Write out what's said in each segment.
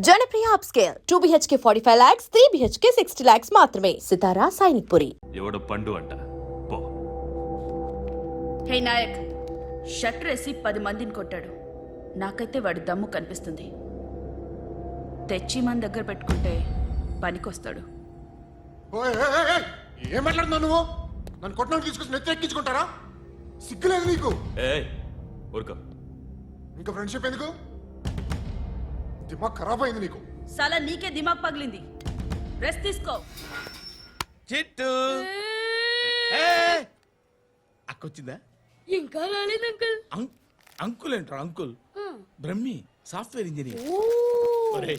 Janapriya upscale 2 BHK 45 lakhs, 3 BHK 60 lakhs మాత్రమే. సితారా సైనిక్పురి. ఎవడ పండు అంట పో. హే నాయక్, షట్టర్ వేసి 10 మందిని కొట్టాడు. నాకైతే వాడి దమ్ము కనిపిస్తుంది. తెచ్చి మన దగ్గర పెట్టుకుంటే పనికొస్తాడు. ఏం మాట్లాడుతున్నావు నువ్వు? నన్ను కొట్టడానికి తీసుకొచ్చి నెత్తి ఎక్కించుకుంటారా? సిగ్గులేదు నీకు? ఊరుకో. ఇంకా ఫ్రెండ్షిప్ ఎందుకు? దిమాగ్ ఖరాబ్ అయింది నీకు. సలా నీకే దిమాగ్ పగిలింది. రెస్ట్ తీసుకో. చిట్టు అక్కొచ్చిందా? ఇంకా రాలేదు అంకుల్. అంకుల్ ఏంట్రా అంకుల్? Brahmi software engineer. ఒరే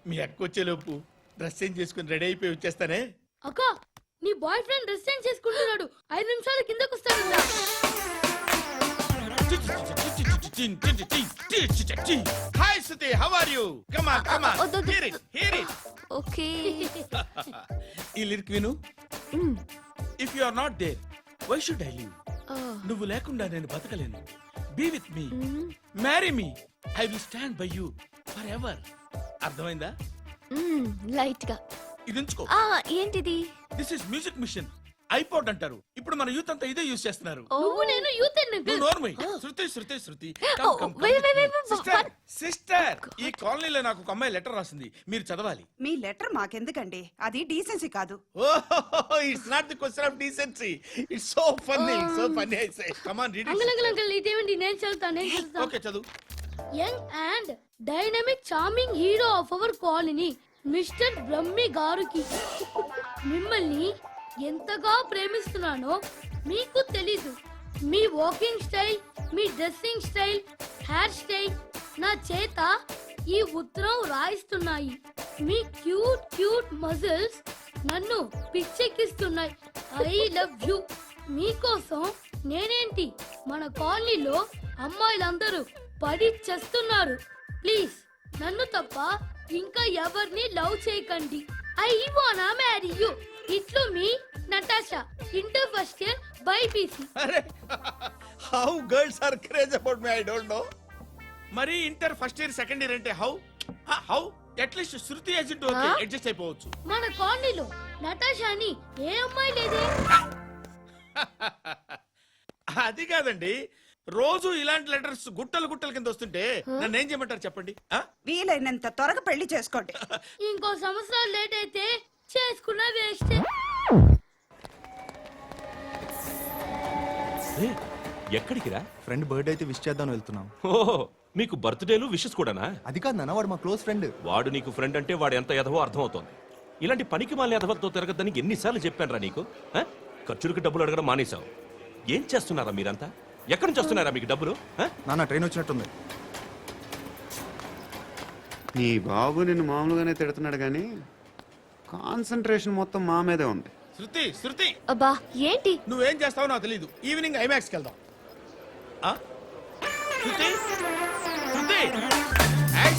మీ అక్క వచ్చేలోపు డ్రెస్ చేంజ్ చేసుకుని రెడీ అయిపోయి వచ్చేస్తానే. అక్క, నీ బాయ్ ఫ్రెండ్ డ్రెస్ చేంజ్ చేసుకుంటున్నాడు. 5 నిమిషాలు కిందకు వస్తాడు. Hi Shruti, how are you? Come on come on, hear it hear it. Okay. ఈ లిరిక్ విను. If you are not there why should I live? నువ్వు లేకుండా నేను బతకలేను. Be with me, marry me, I will stand by you for ever. అర్థమైందా? Light గా ఇది ఉంచుకో. ఏంటిది? This is music machine. IPod అంటారు. ఇప్పుడు మన యూత్ అంతా ఇదే యూజ్ చేస్తున్నారు. నువ్వు నేను యూత్ శృతి శృతి శృతి. సిస్టర్, సిస్టర్, ఈ కాలనీలో నాకు ఒక అమ్మాయి లెటర్ రాసింది, మీరు చదవాలి. మీ లెటర్ మాకెందుకండి? అది డీసెన్సీ కాదు. It's not the question of decency, it's so funny, so funny. I say come on read it. Uncle ఇదేంటి? నేను చదువుతాను. ఓకే చదువు. Young and dynamic charming hero of our colony mister Brahmi గారికి మిమ్మల్ని ఎంతగా ప్రేమిస్తున్నానో మీకు తెలీదు. మీ వాకింగ్ స్టైల్, మీ డ్రెస్సింగ్ స్టైల్, హెయిర్ స్టైల్ నా చేత ఈ ఉత్తరం రాయిస్తున్నాయి. మీ క్యూట్ క్యూట్ మజిల్స్ నన్ను పిచ్చెక్కిస్తున్నాయి. I love you. మీకోసం నేనేంటి, మన కాలనీలో అమ్మాయిలందరూ పడి చేస్తున్నారు. ప్లీజ్ నన్ను తప్ప ఇంకా ఎవరిని లవ్ చేయకండి. ఐ వానా మ్యారీ యు. ఇట్లు మీ Natasha, inter first year BiPC. అరే how girls are craze about me, I don't know. మరి inter first year second year అంటే how how at least Shruti agent okay adjust అయిపోవచ్చు. మన కాలనీలో నటాషాని ఏ అమ్మాయి లేదే. అది కాదండి, రోజు ఇలాంటి లెటర్స్ గుట్టలు గుట్టల కింద వస్తుంటే నన్ను ఏం చేయమంటారు చెప్పండి? వీలైనంత త్వరగా పెళ్లి చేసుకోండి. ఇంకో సంవత్సరాలు లేట్ అయితే చేసుకున్న వేస్ట్. ఎక్కడికి రా? ఫ్రెండ్ బర్త్డే అయితే విష్ చేద్దాం వెళ్తున్నాం. ఓహో, మీకు బర్త్డేలు విషెస్ కూడానా? అది కాదు నాన్న, వాడు మా క్లోజ్ ఫ్రెండ్. వాడు నీకు ఫ్రెండ్ అంటే వాడు ఎంత ఎదవో అర్థమవుతోంది. ఇలాంటి పనికి మాలిన ఎదవలతో తిరగద్దని ఎన్నిసార్లు చెప్పానురా నీకు? ఖర్చులకు డబ్బులు అడగడం మానేశావు. ఏం చేస్తున్నారా మీరంతా? ఎక్కడి నుంచి వస్తున్నారా మీకు డబ్బులు? నాన్న ట్రైన్ వచ్చినట్టుంది. నీ బాబు నిన్ను మామూలుగానే తిడుతున్నాడు కానీ కాన్సంట్రేషన్ మొత్తం మా మీదే ఉంది. శృతి శృతి, అబ్బా ఏంటి? నువ్వేం చేస్తావో నాకు తెలీదు. ఈవినింగ్ ఐమాక్స్కి వెళ్దాం. శృతి శృతి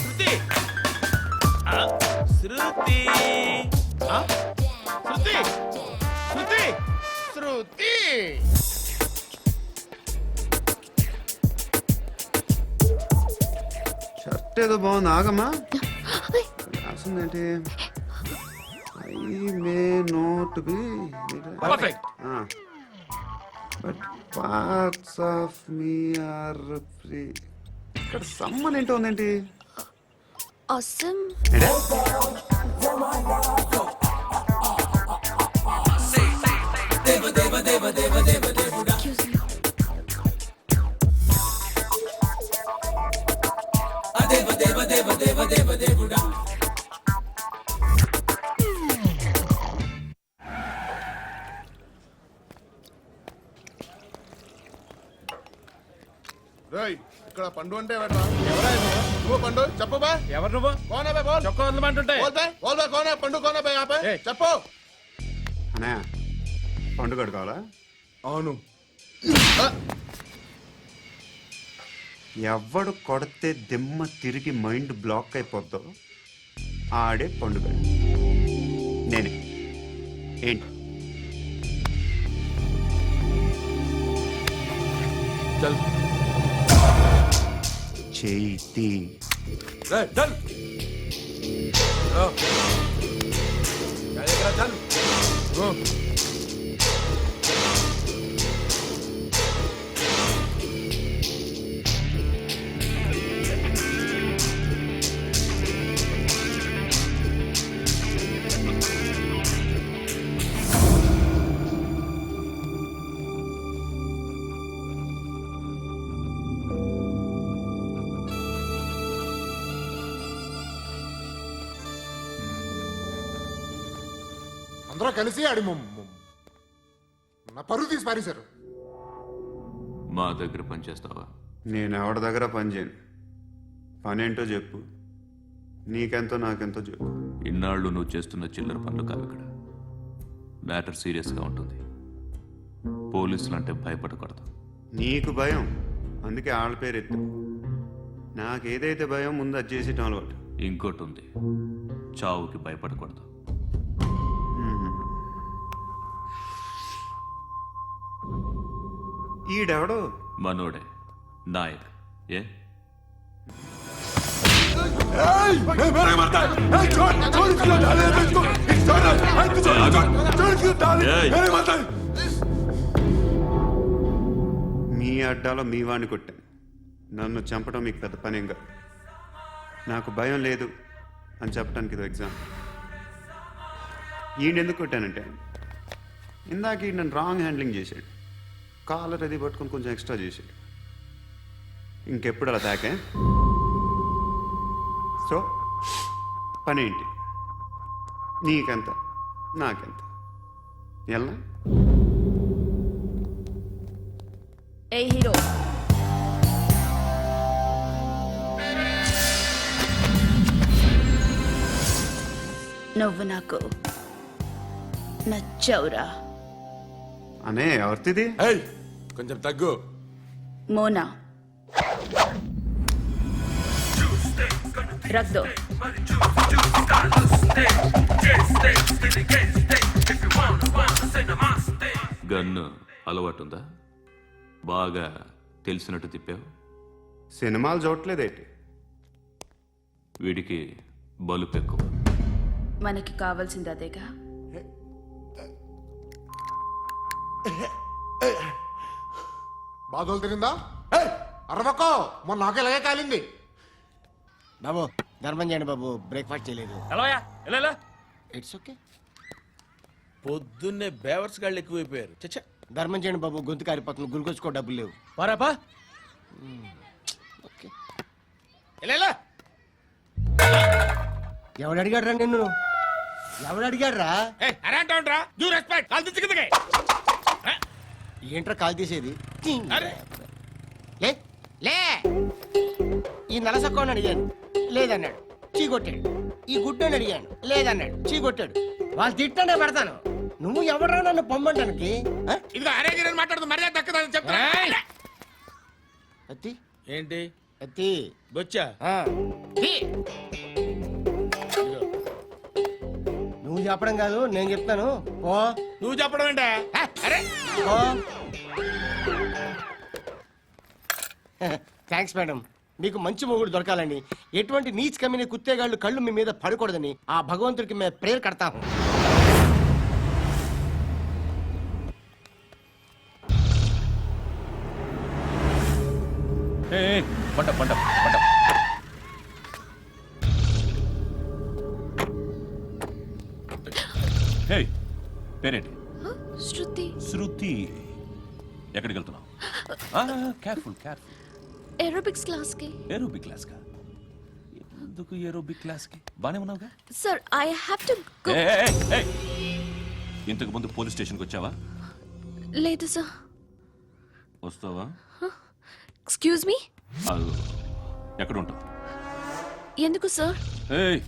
శృతి శృతి శృతి శృతి శృతి. షర్ట్ ఏదో బాగుంది, ఆగమ్మా. రాసిందేంటి? I may not be perfect. But parts of me are free. ఇక్కడ సమ్మన్ ఏంటో ఉందేంటి? awesome. రేయ్, ఇక్కడ పండు అంటే ఎవరా? నువ్వు పండు చెప్పు బా. ఎవరు నువ్వు? కోనా బే బోల్. చొక్కా వదలమంటుంటే బోల్ బే బోల్ బే కోనా పండు కోనా బే ఆపే చెప్పు. అనే పండుగ కావాలా? అవును. ఎవడు కొడితే దిమ్మ తిరిగి మైండ్ బ్లాక్ అయిపోద్దో ఆడే పండుగ. నేనే. ఏంటి? చేతి డన్. అందరూ కలిసి ఆడి నా పరువు తీసి పారేశారు. మా దగ్గర పనిచేస్తావా? నేను ఎవరి దగ్గర పని చేయను. పనేంటో చెప్పు, నీకెంతో నాకెంతో చెప్పు. ఇన్నాళ్ళు నువ్వు చేస్తున్న చిల్లర పనులు కావు ఇక్కడ. మ్యాటర్ సీరియస్గా ఉంటుంది. పోలీసులు అంటే భయపడకూడదు. నీకు భయం, అందుకే ఆళ్ళ పేరు ఎత్తు. నాకేదైతే భయం ముందు అది చేసేటం అలవాటు. ఇంకోటి ఉంది, చావుకి భయపడకూడదు. ఈడెవడో మనోడే నాయక్. ఏ మీ అడ్డాలో మీ వాడిని కొట్టాను. నన్ను చంపడం మీకు పెద్ద పనేం కాదు. నాకు భయం లేదు అని చెప్పడానికి ఇది ఎగ్జాంపుల్. ఈయనెందుకు కొట్టానంటే ఇందాక ఈ నన్ను రాంగ్ హ్యాండ్లింగ్ చేశాడు. కాలర్ అది పట్టుకొని కొంచెం ఎక్స్ట్రా చేశాడు. ఇంకెప్పుడు అలా తాకే. సో పనేంటి? నీకెంత నాకెంత ఎలా? ఏ హీరో, నువ్వు నాకు నచ్చవురా. అనే ఎవరిది? కొంచెం తగ్గు. మోనా రక్ దో. గన్ను అలవాటుందా? బాగా తెలిసినట్టు తిప్పావు. సినిమాలు చూడట్లేదేంటి? వీడికి బలుపు ఎక్కువ. మనకి కావాల్సింది అదేగా. బాధలు తిరిందా? అరవకో, మొన్న నాకు ఇలాగే కాలింది. బాబు ధర్మం చేయండి బాబు, బ్రేక్ఫాస్ట్ చేయలేదు. It's okay. పొద్దున్నే బేవర్స్ గాళ్ళు ఎక్కువైపోయారు. చచ్చా, ధర్మం చేయండి బాబు, గొంతు కారిపోతుంది, గురికొచ్చుకో డబ్బులు లేవు. పారాపా. ఓకే. ఎవడు అడిగాడు రా నిన్ను? ఎవడు అడిగాడు రా? ఏంట్రా కాల్ తీసేది? లే లే. ఈ నలసక్కని అడిగాను, లేదన్నాడు, చీ కొట్టాడు. ఈ గుడ్డని అడిగాను, లేదన్నాడు, చీ కొట్టాడు. వాళ్ళు తిట్టనే పెడతాను. నువ్వు ఎవడరా నన్ను పొమ్మంటానికి? అత్తి ఏంటి అత్తి బొచ్చా? ఆ. తీ. నువ్వు చెప్పడం కాదు, నేను చెప్తాను. ఓ నువ్వు చెప్పడం ఏంటా? అరే ఓ. Thanks madam. మీకు మంచి మొగుడు దొరకాలని, ఎటువంటి నీచ్ కమ్మిన కుత్తేగాళ్ళు కళ్ళు మీ మీద పడకూడదని ఆ భగవంతుడికి మేము ప్రేయర్ కడతాము. పంట పంట పంట. హే, పేరేంటి? శృతి. శృతి. ఎక్కడికి వెళ్తున్నావు? Careful careful. ఏరోబిక్స్ క్లాస్ కి. ఏరోబిక్ క్లాస్ కా? ఎందుకు ఏరోబిక్ క్లాస్ కి? బానే ఉన్నావుగా? Sir I have to go. ఇంతకు ముందు పోలీస్ స్టేషన్కి వచ్చావా? లేదు సార్. వస్తావా? Excuse me. ఎక్కడ ఉంటావు? ఎందుకు సార్? ఏయ్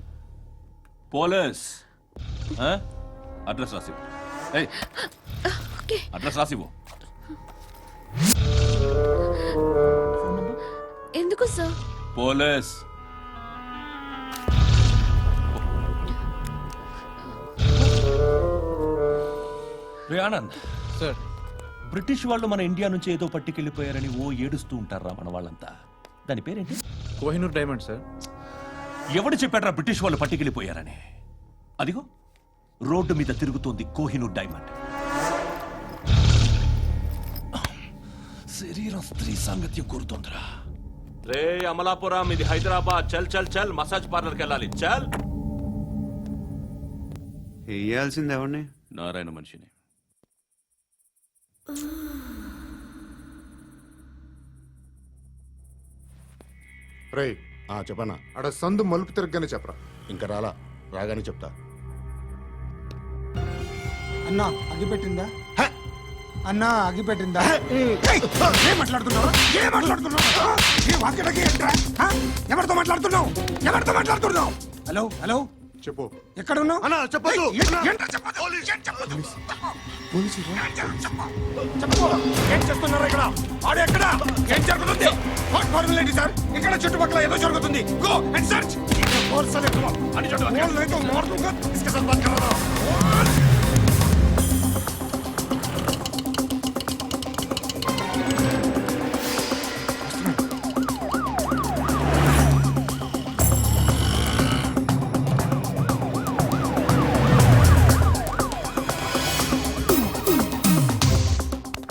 పోలీస్, అడ్రస్ రాసివ్వు. ఏయ్ ఓకే. అడ్రస్ రాసివ్వు. ఎందుకు సార్? పోలీస్. రే ఆనంద్ సార్. బ్రిటిష్ వాళ్ళు మన ఇండియా నుంచి ఏదో పట్టుకెళ్ళిపోయారని ఓ ఏడుస్తూ ఉంటారా మన వాళ్ళంతా. దాని పేరేంటి? Kohinoor diamond sir. ఎవడు చెప్పాడ్రా బ్రిటిష్ వాళ్ళు పట్టుకెళ్ళిపోయారని? అదిగో రోడ్డు మీద తిరుగుతోంది కోహినూర్ డైమండ్. శరీరం స్త్రీ సాంగత్యం కోరుతోందిరా. రే అమలాపురం, ఇది హైదరాబాద్. చల్ చల్ చల్, మసాజ్ పార్లర్కి వెళ్ళాలి. చల్. వేయాల్సింది ఎవరిని? నారాయణ మనిషిని. రే చెప్పనా, అడ సందు మలుపు తిరగగానే చెప్పరా. ఇంకా రాగానే చెప్తా. అన్నా అగిపెట్టిందా? అన్నా అగిపెట్టిందా? ఏం మాట్లాడుతున్నావు? ఎవరితో మాట్లాడుతున్నావు? హలో హలో, చెప్పు. ఎక్కడ ఉన్నావు? అన్నా చెప్పదు. ఏం చేస్తున్నారు ఇక్కడ? ఆడు ఎక్కడ? ఏం జరుగుతుంది? What formality sir? ఇక్కడ చుట్టుపక్కల ఏదో జరుగుతుంది. Go and search.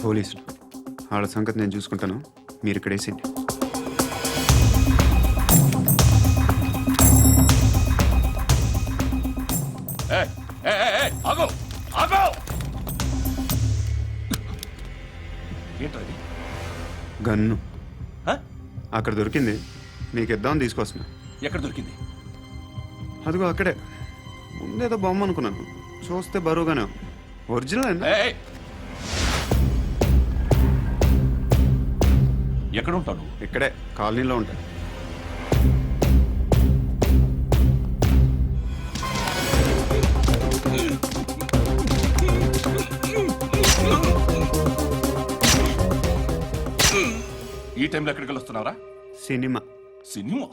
పోలీసులు వాళ్ళ సంగతి నేను చూసుకుంటాను, మీరు ఇక్కడ వేసేయండి. ఏంటది? గన్ను అక్కడ దొరికింది, మీకు ఇద్దామని తీసుకొస్తున్నా. ఎక్కడ దొరికింది? అదిగో అక్కడే. ముందేదో బొమ్మ అనుకున్నాను, చూస్తే బరువుగానే ఉంది. ఒరిజినల్ అండి. ఎక్కడ ఉంటాను? ఇక్కడే కాలనీలో ఉంటాను. ఈ టైంలో ఎక్కడికి వస్తున్నారా? సినిమా. సినిమా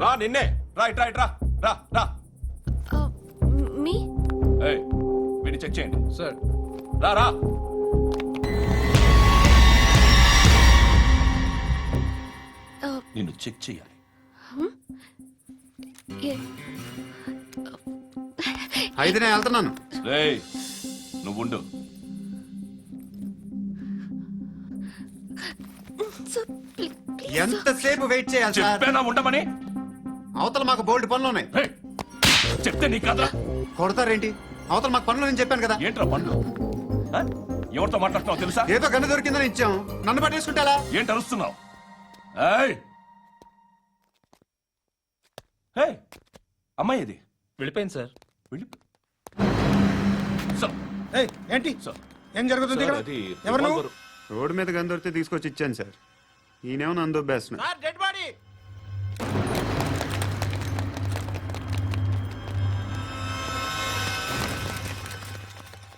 రా, నిన్నే. రైట్ రైట్ రా రా రా. మీ వీడిని చెక్ చేయండి సార్. రా రా. నిన్ను చెక్ చేయాలి. అయితే నేను వెళ్తున్నాను. నువ్వుండు. ఎంతసేపు వెయిట్ చేయాలి సార్? చెప్పేనా ఉండమని? అవతల మాకు బోల్డ్ పనులు ఉన్నాయి. చెప్తే నీ కదా కొడతారేంటి? అవతల మాకు పనులు నేను చెప్పాను కదా. ఏంట్రా పనులు? ఎవరితో మాట్లాడుతున్నావు తెలుసా? ఏదో గన్ను దొరికిందని ఇచ్చాం, నన్ను పట్టేసుకుంటా. ఏంటి అరుస్తున్నావు? అమ్మాయి ఇది వెళ్ళిపోయింది సార్. సార్, ఏంటి సార్, ఏం జరుగుతుంది ఇక్కడ? అది ఎవరు నువ్వు? రివాల్వర్. రోడ్డు మీద గన్ను దొరికితే తీసుకొచ్చి ఇచ్చాను సార్. ఈయనేమో నన్ను దొబ్బేస్తున్నా.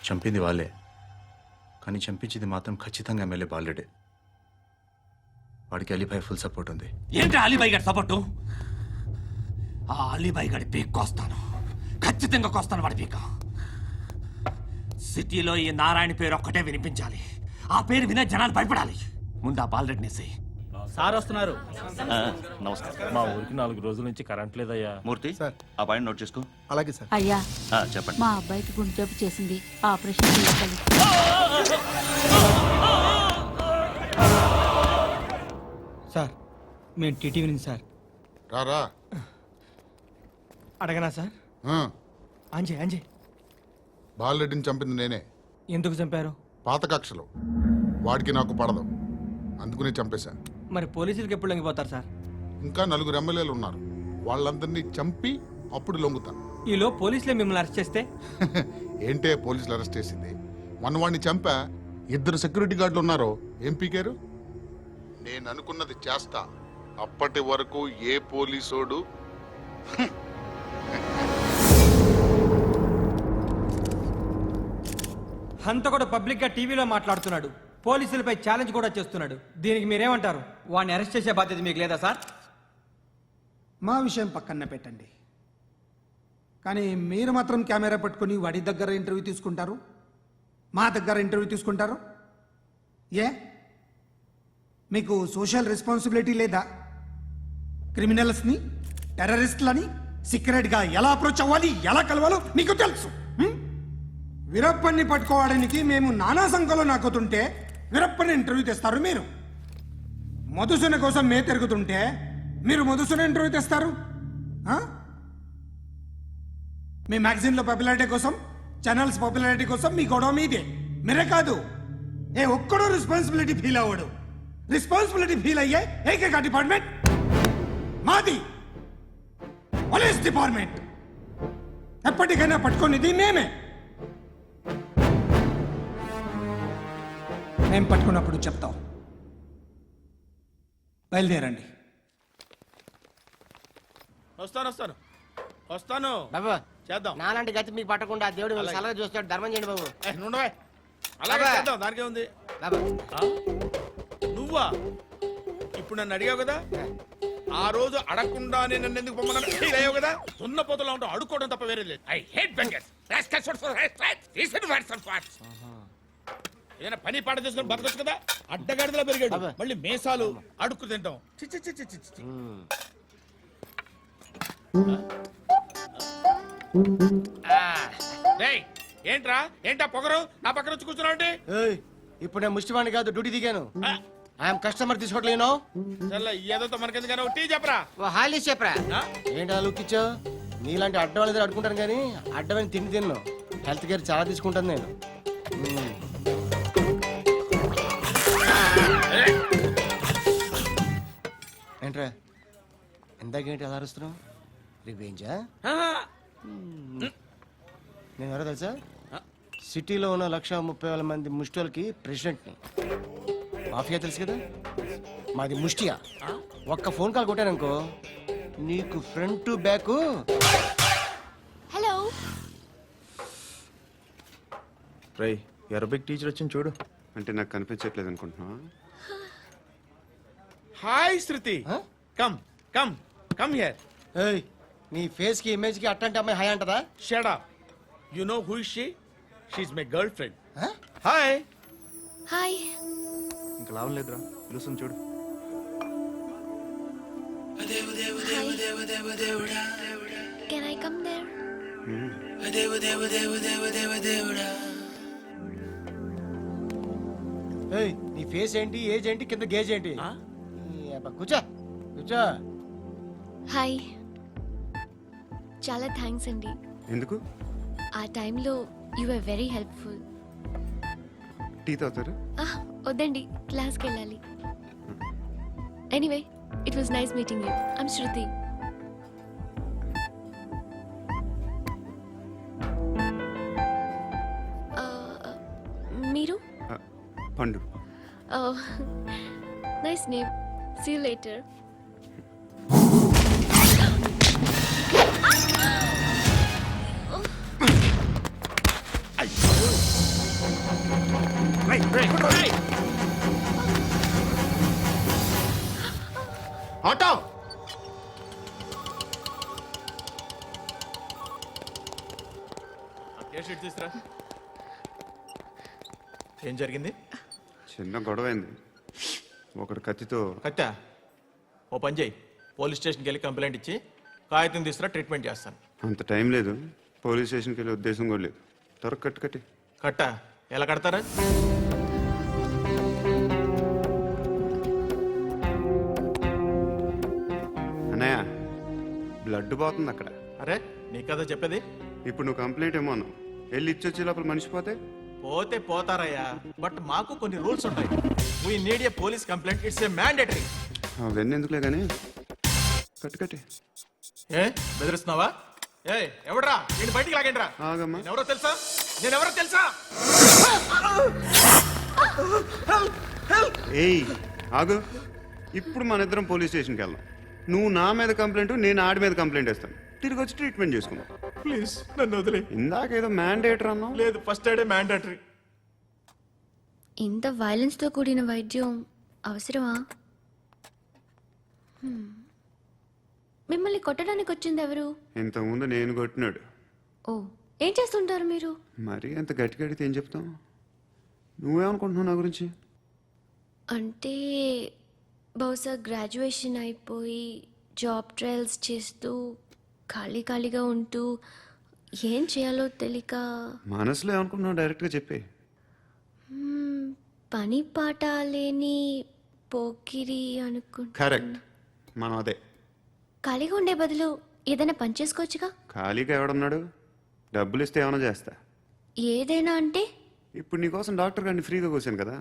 చంపింది వాళ్ళే, కానీ చంపించింది మాత్రం ఖచ్చితంగా ఎమ్మెల్యే బాలుడే. వాడికి అలీభాయ్ ఫుల్ సపోర్ట్ ఉంది. ఏంటి అలీబాయి గారి సపోర్టు? ఆ అలీబాయి గారి పీక్ కోస్తాను, ఖచ్చితంగా కోస్తాను వాడి పీక. సిటీలో ఈ నారాయణ పేరు ఒక్కటే వినిపించాలి. ఆ పేరు వినే జనాలు భయపడాలి. ముందు ఆ బాలరెడ్డి నేసి. సార్ వస్తున్నారు. నమస్కారం. మా ఊరికి 4 రోజుల నుంచి కరెంట్ లేదయ్యా. మూర్తి సార్. ఆ పాయింట్ నోట్ చేసుకో. అలాగే సార్. అయ్యా, చెప్పండి. మా అబ్బాయికి గుండె జబ్బు చేసింది, ఆపరేషన్ చేయాలి. సార్ మేము టీటీవీ నుంచి సార్. రా. అడగనా సార్? అంజే బాలరెడ్డిని చంపింది నేనే. ఎందుకు చంపారు? పాత కక్షలు. వాడికి నాకు పడదు, అందుకునే చంపేశా. మరి పోలీసులకి ఎప్పుడు లొంగిపోతారు సార్? ఇంకా 4 ఎమ్మెల్యేలు ఉన్నారు, వాళ్ళందరినీ చంపి అప్పుడు లొంగుతా. ఈలో పోలీసులే మిమ్మల్ని అరెస్ట్ చేస్తే? ఏంటే పోలీసులు అరెస్ట్ చేసింది? వాడిని చంపా. 2 సెక్యూరిటీ గార్డులు ఉన్నారు, ఏం పీకారు? నేను అనుకున్నది చేస్తా. అప్పటి వరకు ఏ పోలీసోడు హంతకుడు పబ్లిక్ గా టీవీలో మాట్లాడుతున్నాడు, పోలీసులపై ఛాలెంజ్ కూడా చేస్తున్నాడు. దీనికి మీరేమంటారు? వాడిని అరెస్ట్ చేసే బాధ్యత మీకు లేదా సార్? మా విషయం పక్కన పెట్టండి, కానీ మీరు మాత్రం కెమెరా పట్టుకుని వాడి దగ్గర ఇంటర్వ్యూ తీసుకుంటారు, మా దగ్గర ఇంటర్వ్యూ తీసుకుంటారు. ఏ మీకు సోషల్ రెస్పాన్సిబిలిటీ లేదా? క్రిమినల్స్ని టెర్రరిస్టులని సీక్రెట్గా ఎలా అప్రోచ్ అవ్వాలి ఎలా కలవాలో మీకు తెలుసు హ్మ్? వీరప్పన్ని పట్టుకోవడానికి మేము నానా సంఖ్యలో నాకుతుంటే వీరప్పని ఇంటర్వ్యూ తెస్తారు మీరు. మధుసూన కోసం మే తిరుగుతుంటే మీరు మధుసూన ఇంటర్వ్యూ తెస్తారు. ఆ? మీ మ్యాగజైన్లో పాపులారిటీ కోసం ఛానల్స్ పాపులారిటీ కోసం మీ గొడవ మీదే. మీరే కాదు, ఏ ఒక్కడో రెస్పాన్సిబిలిటీ ఫీల్ అవ్వడు. రెస్పాన్సిబిలిటీ ఫీల్ అయ్యే ఏకైక డిపార్ట్మెంట్ మాది, పోలీస్ డిపార్ట్మెంట్. ఎప్పటికైనా పట్టుకునేది మేమే. మేము పట్టుకున్నప్పుడు చెప్తాం. బయలుదేరండి. వస్తాను బాబు చేద్దాం. నాలాంటి గతి మీకు పట్టకుండా దేవుడు మిమ్మల్ని సలహా చూస్తాడు. ధర్మం చేయండి బాబు. నుండవే అలాగే అబ్బా. చేద్దాం, దానికే ఉంది. బాబు నువ్వా ఇప్పుడు నన్ను అడిగావు కదా, ఆ రోజు అడగకుండా నేను నన్ను ఎందుకు పొమ్మన్నాను ఫీల్ అయ్యావు కదా. సున్న పోతలో ఉంటావు, అడుక్కోవడం తప్ప వేరే లేదు. I hate bangers. ఏదైనా పని పాట చేసుకుని బతకొచ్చు కదా. అడ్డగాడిదలా పెరిగాడు, అబ్బా. మళ్ళీ మేసాలు అడుక్కు తింటాం. చి చి చి చి చి చి. రేయ్, ఏంటా పొగరు నా పక్కన వచ్చి కూర్చున్నావు అంటే? ఏయ్, ఇప్పుడు నేను ముష్టివాణి కాదు, డ్యూటీ దిగాను. ఐఎమ్ కస్టమర్ తీసుకోవట్లేను. ఏదో మనకెందుకైనా టీ చెప్పరా. హాలీస్ చెప్పరా. ఆ? ఏంటి అలా లుక్ ఇచ్చావు? నీలాంటి అడ్డం వాళ్ళ దగ్గర అడుకుంటాను కానీ అడ్డమైన తిండి తిన్ను. హెల్త్ కేర్ చాలా తీసుకుంటాను నేను. ఏంట్రా ఎందాకేంటి అలా అరుస్తున్నావు? రివేంజా? నేను ఎవరో తెలుసా? సిటీలో ఉన్న 130,000 మంది ముష్టిలకి ప్రెసిడెంట్ని. మాఫియా తెలుసు కదా, మాది ముష్టియా. ఒక్క ఫోన్ కాల్ కొట్టాననుకో నీకు ఫ్రంట్ టు బ్యాక్. హలో, రై అరబిక్ టీచర్ వచ్చింది చూడు. అంటే నాకు కనిపించట్లేదు అనుకుంటున్నా. Hi Shruti, come come come here. ఏయ్, నీ ఫేస్ కి ఇమేజ్ కి అట్టంటే అమ్మాయి హై అంటదా? Shut up. You know who is she? She is my girl friend. Hi. Hi. ఇంకా లాభం లేదురా, పిలుస్తుంది చూడు. Can I come there? ఏయ్, నీ ఫేస్ ఏంటి, ఏజ్ ఏంటి, కింద గేజ్ ఏంటి? ఈ అబ్బా, కూర్చో కూర్చో. హాయ్. చాలా థ్యాంక్స్ అండి. ఎందుకు? ఆ టైంలో you are very helpful. Tea తాగుతారు? వద్దండి, క్లాస్కి వెళ్ళాలి. Anyway, it was nice meeting you. I'm Shruti. మీరు? Pandu. Nice name. See you later. Auto. తీసురా. ఏం జరిగింది? చిన్న గొడవ అయింది. ఒకడు కత్తితో. కట్టా ఓ పని చేయి, పోలీస్ స్టేషన్కి వెళ్ళి కంప్లైంట్ ఇచ్చి కాగితం తీసుకురా, ట్రీట్మెంట్ చేస్తాను. అంత టైం లేదు, పోలీస్ స్టేషన్కి వెళ్ళే ఉద్దేశం కూడా లేదు. త్వరగా కట్టి. కట్టా ఎలా కడతారా? అన్నయ్య, బ్లడ్ పోతుంది అక్కడ. అరే నీ కదా చెప్పేది. ఇప్పుడు నువ్వు కంప్లైంట్ ఏమో అన్నావు. వెళ్ళి ఇచ్చొచ్చే లోపల మనిషి పోతే పోతే పోతారయ్యా, బట్ మాకు కొన్ని రూల్స్ ఉంటాయి. We need a police complaint, it's a mandatory. అవన్నీ ఎందుకులే కానీ కట్టి. ఏ బెదిరిస్తున్నావా? ఏ ఎవడ్రా నేను బయటికి లాగండిరా. ఆగమ్మా. నేనెవరో తెలుసా? ఏయ్ ఆగు. ఇప్పుడు మన ఇద్దరం పోలీస్ స్టేషన్కి వెళ్దాం. నువ్వు నా మీద కంప్లైంట్, నేను ఆడి మీద కంప్లైంట్ వేస్తాను. తిరిగి వచ్చి ట్రీట్మెంట్ చేసుకుందాం. ప్లీజ్ నన్ను వదిలే. ఇందాక ఏదో మ్యాండేటర్ అన్నావు. లేదు, ఫస్ట్ ఎయిడే మ్యాండేటరీ. ఇంత వైలెన్స్తో కూడిన వైద్యం అవసరమా? మిమ్మల్ని కొట్టడానికి వచ్చింది ఎవరు? ఇంతకుముందు నేను కొట్టినాడు. ఓ, ఏం చేస్తుంటారు మీరు? మరి అంత గట్టిగా అడిగితే ఏం చెప్తావు? నువ్వేమనుకుంటున్నావు నా గురించి? అంటే బహుశా గ్రాడ్యుయేషన్ అయిపోయి జాబ్ ట్రయల్స్ చేస్తూ ఖాళీగా ఉంటూ ఏం చేయాలో తెలియక మనసులో ఏమనుకుంటున్నావు డైరెక్ట్గా చెప్పే. పని పాట లేని పోకిరి అనుకుంటా. కరెక్ట్, మనం అదే. ఖాళీగా ఉండే బదులు ఏదైనా పని చేసుకోవచ్చుగా. ఖాళీగా ఎవడన్నాడు? డబ్బులు ఇస్తే ఏమైనా చేస్తా. ఏదైనా అంటే ఇప్పుడు నీకోసం డాక్టర్ గారిని ఫ్రీగా కూర్చాను కదా,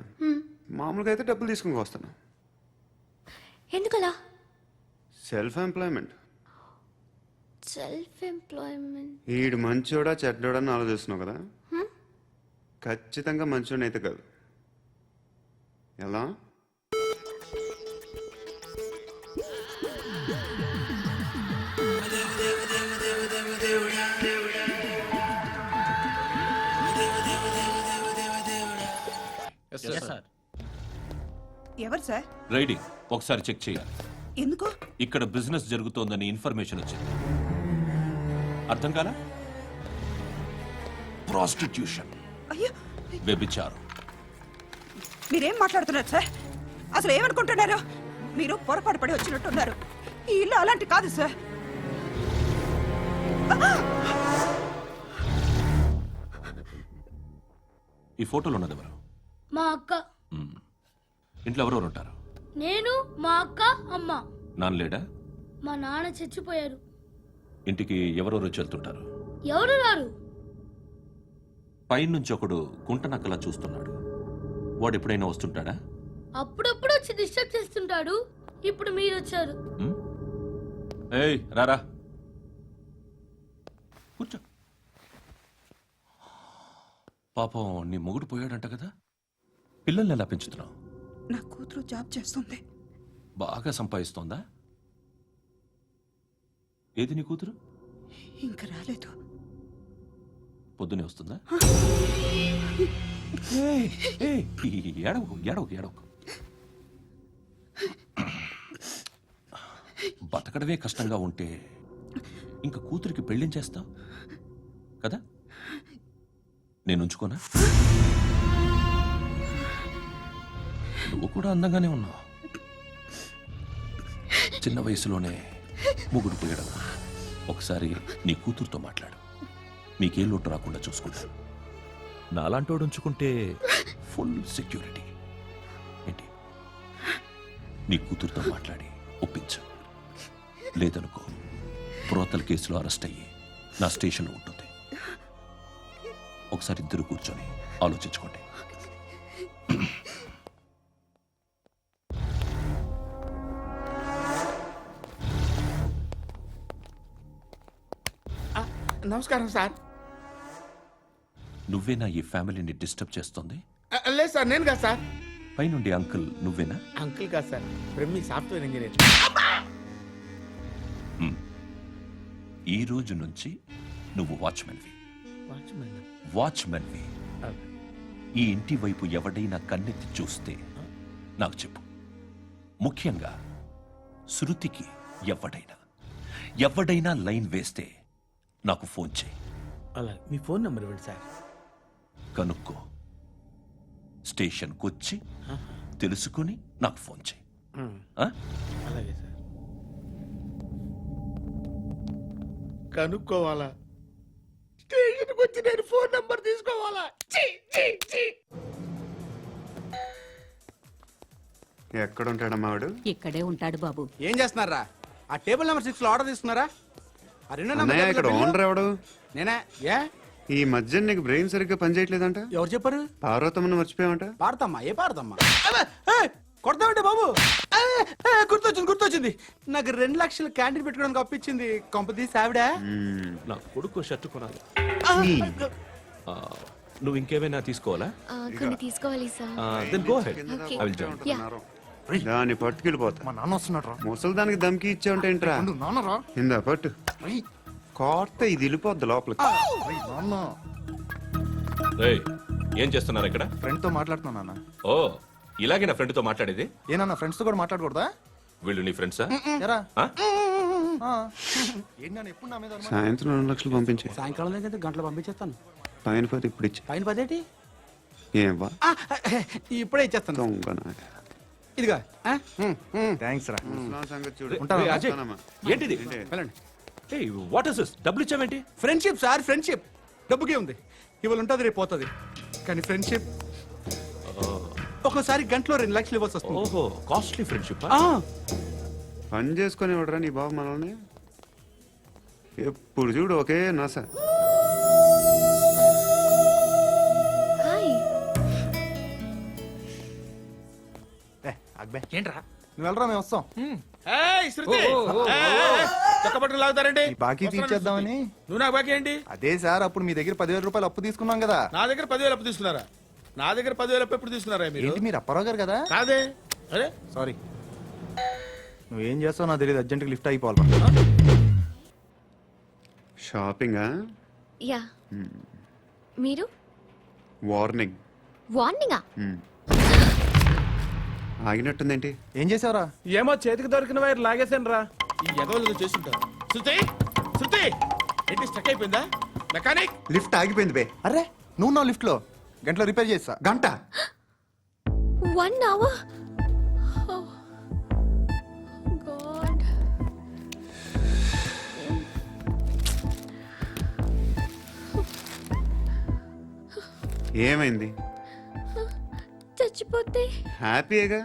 మామూలుగా అయితే డబ్బులు తీసుకుని వస్తాను. ఎందుకలా? Self employment. Self employment. ఈడు మంచోడా చెడ్డోడా అని ఆలోచిస్తున్నావు కదా, ఖచ్చితంగా మంచోడని అయితే కాదు. ఎలా? ఎవరు సార్? రైడింగ్ ఒకసారి చెక్ చేయాలి. ఎందుకు? ఇక్కడ బిజినెస్ జరుగుతోందని ఇన్ఫర్మేషన్ వచ్చింది. అర్థం కాలా? ప్రాస్టిట్యూషన్, అయ్యో, వ్యభిచారం. మీరేం మాట్లాడుతున్నారు సార్? అసలు ఏమనుకుంటున్నారు? మీరు పొరపాటు పడి వచ్చినట్టున్నారు. ఈ ఇల్లు అలాంటి కాదు సార్. ఈ ఫోటోలో ఉన్నది ఎవరు? మా అక్క. మ్మ్. ఇంట్లో ఎవరెవరు ఉంటారు? నేను, మా అక్క, అమ్మ. నాన్న లేడా? మా నాన్న చచ్చిపోయారు. ఇంటికి ఎవరెవరు వచ్చి వెళ్తుంటారు? ఎవరు రారు. పైనుంచి ఒకడు కుంటనక్కలా చూస్తున్నాడు. వాడు ఎప్పుడైనా వస్తుంటాడా? అప్పుడప్పుడు వచ్చి డిస్టర్బ్ చేస్తుంటాడు. ఇప్పుడు మీరు వచ్చారు. మ్మ్? ఏయ్ రారా, కూర్చో. పాపం నీ మొగుడు పోయాడంట కదా, పిల్లల్ని ఎలా పెంచుతున్నావు? నా కూతురు జాబ్ చేస్తుంది. బాగా సంపాదిస్తోందా? ఏది నీ కూతురు? ఇంకా రాలేదు. పొద్దునే వస్తుందా? ఏయ్, ఏయ్, ఏడవకు ఏడవకు ఏడవకు. బతకడమే కష్టంగా ఉంటే ఇంకా కూతురికి పెళ్ళించేస్తావు కదా? నేను ఉంచుకోనా? నువ్వు కూడా అందంగానే ఉన్నావు. చిన్న వయసులోనే ముగ్గురు పోయడం. ఒకసారి నీ కూతురుతో మాట్లాడు, మీకే లోటు రాకుండా చూసుకుంటాను. నాలాంటోడు ఉంచుకుంటే ఫుల్ సెక్యూరిటీ. ఏంటి? నీ కూతురుతో మాట్లాడి ఒప్పించు. లేదనుకో, ప్రోతల కేసులో అరెస్ట్ అయ్యి నా స్టేషన్లో ఉంటుంది. ఒకసారి ఇద్దరు కూర్చొని ఆలోచించుకోండి. నమస్కారం సార్. నువ్వేనా ఈ ఫ్యామిలీని డిస్టర్బ్ చేస్తుంది? లేదు సార్, నేను కాదు సార్. పైనుండి అంకుల్ నువ్వేనా? అంకుల్ కాదు సార్, బ్రహ్మి సాఫ్ట్వేర్ ఇంజనీర్. ఈ రోజు నుంచి నువ్వు వాచ్మెన్వి. వాచ్మెన్. వాచ్మెన్వి. ఈ ఇంటి వైపు ఎవడైనా కన్నెత్తి చూస్తే నాకు చెప్పు. ముఖ్యంగా శృతికి ఎవడైనా లైన్ వేస్తే నాకు ఫోన్ చేయి. అలా మీ ఫోన్ నెంబర్ ఇవ్వండి సార్. కనుక్కో, స్టేషన్కి వచ్చి తెలుసుకుని నాకు ఫోన్ చేయి. ఆ? అలాగే సార్. కనుక్కోవాలా? స్టేషన్కి వచ్చి నేను ఫోన్ నంబర్ తీసుకోవాలా? ఎక్కడ ఉంటాడమ్మా వాడు? ఇక్కడే ఉంటాడు బాబు. ఏం చేస్తున్నారా? ఆ టేబుల్ నెంబర్ 6 లో ఆర్డర్ తీసుకున్నారా? ఆ రెండో అన్నయ్య, ఇక్కడ ఓనర్ ఎవడు? నేనే. ఏ ఈ మధ్య నీకు బ్రెయిన్ సరిగ్గా పనిచేయట్లేదంట. ఎవరు చెప్పారు? పార్వతమ్మను మర్చిపోయామంట. పాడతామ్మా? ఏ పాడతామ్మా? కొడతామంటే బాబు. గుర్తొచ్చింది. నాకు 2 లక్షలు క్యాంటీన్ పెట్టుకోవడానికి అప్పించింది కొంపతీసి ఆవిడ. నా కొడుకు షర్ట్ కొనాలి. నువ్వు ఇంకేమైనా తీసుకోవాలా? కొన్ని తీసుకోవాలి sir. Then go ahead. I will join. దాన్ని పట్టుకెళ్ళిపోతా. మా నాన్న వస్తున్నాడు. ముసలి దానికి దమ్కి ఇచ్చావంటే ఏంట్రా? నాన్నరా. ఇందా పట్టు. కోర్త ఇది వెళ్ళిపోద్ది లోపలికి. నాన్న రేయ్, ఏం చేస్తున్నారు ఇక్కడ? ఫ్రెండ్ తో మాట్లాడుతున్నా నాన్న. ఓ, ఇలాగే నా ఫ్రెండ్ తో మాట్లాడేది? ఏనా ఫ్రెండ్స్ తో కూడా మాట్లాడకూడదా? వీళ్ళు నీ ఫ్రెండ్సా? ఎరా ఆ? ఏంటి నాన్న ఎప్పుడు నా మీద అనుమానం? సాయంత్రం 2 లక్షలు పంపించే. సాయంకాలం దగ్గర గంటలు పంపించేస్తాను. పైన పోతే ఇప్పుడు ఇచ్చే. పైన 10 ఏం వా ఇప్పుడే ఇచ్చేస్తాను. దొంగ నాయ. ఇదిగా థ్యాంక్స్ రా. ముసలాం సంగతి చూడు. ఉంటావా? ఏయ్, అజయ్, ఉంటానమ్మా. ఏంటిది? ఏంటి? వెళ్ళండి. ఏయ్ వాట్ ఇస్ దిస్? డబ్బులు ఇచ్చావేంటి? Friendship sir, friendship. డబ్బుకే ఉంది, ఇవాళ ఉంటుంది రేపు పోతుంది. కానీ ఫ్రెండ్షిప్ ఒక్కోసారి గంటలో 2 లక్షలు ఇవ్వాల్సి వస్తుంది. ఓహో, కాస్ట్లీ ఫ్రెండ్షిప్. ఆ, పని చేసుకొని ఇవ్వడరా నీ బాబు మనల్ని? ఎప్పుడు చూడు ఒకే నస. ఏంట్రా నువ్వు వెళ్ళరా, మేము వస్తాం. ఏయ్, శృతి! ఏయ్, చొక్కా పట్టుకుని లాగుతారండి? ఈ బాకీ తీర్చేద్దామని. నువ్వు నాకు బాకీ ఏంటి? అదే సార్, అప్పుడు మీ దగ్గర 10,000 రూపాయలు అప్పు తీసుకున్నాం కదా. నా దగ్గర 10,000 అప్పు తీసుకున్నారా? నా దగ్గర 10,000 అప్పు ఎప్పుడు తీసుకున్నారా మీరు? ఏంటి మీరు అప్పారావు గారు కదా? కాదే. అరే సారీ. నువ్వేం చేస్తావు నాకు తెలియదు, అర్జెంట్గా లిఫ్ట్ అయిపోవాలి. షాపింగా? యా మీరు వార్నింగ్. వార్నింగా? ఆగినట్టుందేంటి? ఏం చేసావురా? ఏమో చేతికి దొరికిన వైర్ లాగేసాను రా. ఈ ఎగవలు చేస్తుంటారు. శృతి, శృతి, ఏంటి స్టక్ అయిపోయిందా? మెకానిక్! లిఫ్ట్ ఆగిపోయింది బే. అరే నువ్వు నా లిఫ్ట్ లో గంటలో రిపేర్ చేస్తా. గంట? 1 hour? Oh, God. ఏమైంది? చచ్చిపోతే హ్యాపీగా,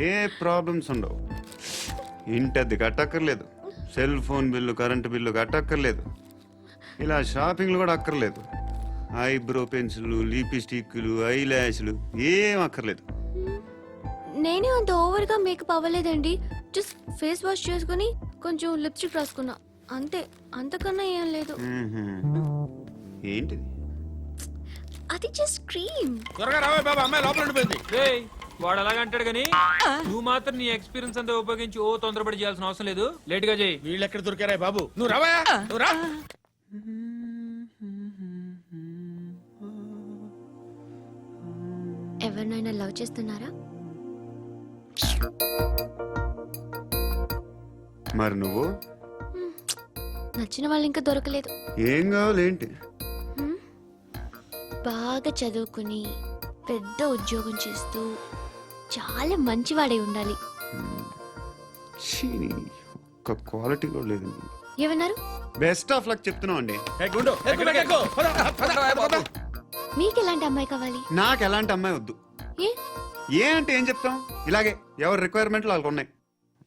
ఏ ప్రాబ్లమ్స్ ఉండవు. ఇంటద్ది కట్టక్కర్లేదు, cell phone bill, current bill కట్టక్కర్లేదు, ఇలా షాపింగ్లు కూడా అక్కర్లేదు. ఐబ్రో పెన్సిల్, లిప్స్టిక్లు, ఐ ల్యాష్లు ఏం అక్కర్లేదు. నేనే అంత ఓవర్గా మేకప్ అవ్వలేదండి. జస్ట్ ఫేస్ వాష్ చేసుకుని కొంచెం లిప్స్టిక్ రాసుకున్నా అంతే. అంతకన్నా ఏం లేదు. ఏంటిది? అది జస్ట్ క్రీమ్. త్వరగా రావే బాబా, అమ్మాయి లోపల ఉండిపోయింది. వాడు అలాగంటాడు గానీ నువ్వు మాత్రం నీ ఎక్స్పీరియన్స్ అంతా ఉపయోగించి ఓ తొందరపడి చేయాల్సిన అవసరం లేదు. లేట్ గా చేయి. వీళ్ళు ఎక్కడ దొరికారా బాబు? నువ్వు రావా, నువ్వు రా. ఎవరినైనా లవ్ చేస్తున్నారా? మరి నువ్వు? నచ్చిన వాళ్ళు ఇంకా దొరకలేదు. ఏం కావాలి ఏంటి? బాగా చదువుకుని పెద్ద ఉద్యోగం చేస్తూ చాలా మంచివాడై ఉండాలి. ఛీ, ఒక్క క్వాలిటీ కూడా లేదు. ఏమన్నారు? బెస్ట్ ఆఫ్ లక్ చెప్తున్నావు అండి. ఏ గుండు, ఎక్కు, ఎక్కు, పద, పద, పద. మీకు ఎలాంటి అమ్మాయి కావాలి? నాకు ఎలాంటి అమ్మాయి వద్దు. ఏ ఏ అంటే ఏం చెప్తాం, ఇలాగే ఎవరి రిక్వైర్మెంట్లు వాళ్ళకు ఉన్నాయి.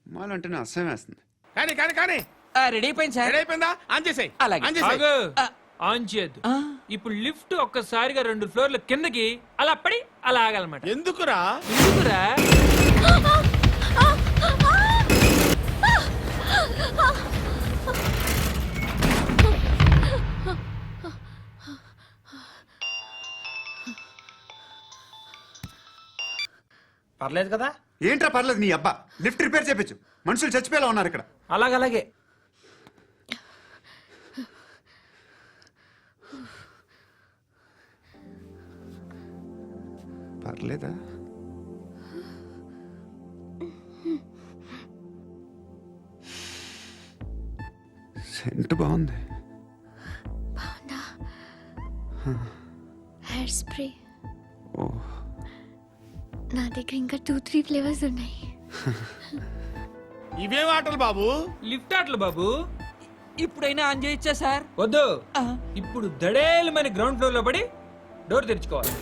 అమ్మాయిలంటే నేను అసహ్యం వేస్తుంది. కానీ కానీ కానీ రెడీ అయిపోయింది సార్. రెడీ అయిపోయిందా? ఆన్ చేసేయ్. ఆన్ చేసేయ్. ఆగు. ఆన్ చేయద్దు. ఇప్పుడు లిఫ్ట్ ఒక్కసారిగా 2 ఫ్లోర్ల కిందకి అలా పడి అలా ఆగాలన్నమాట. ఎందుకురా? ఎందుకురా? పర్లేదు కదా? ఏంట్రా పర్లేదు నీ అబ్బా, లిఫ్ట్ రిపేర్ చేపించు. మనుషులు చచ్చిపోయేలా ఉన్నారు ఇక్కడ. అలాగే పర్లేదా? సెంట్ బాగుంది. బాగుందా? Hair spray. ఓ, నా దగ్గర ఇంకా 2-3 ఫ్లేవర్స్ ఉన్నాయి. ఇవేం ఆటలు బాబు? లిఫ్ట్ ఆటలు బాబు. ఇప్పుడైనా ఆన్ చేయొచ్చా సార్? వద్దు. ఇప్పుడు దడేలమైన గ్రౌండ్ ఫ్లోర్ లో పడి డోర్ తెరుచుకోవాలి.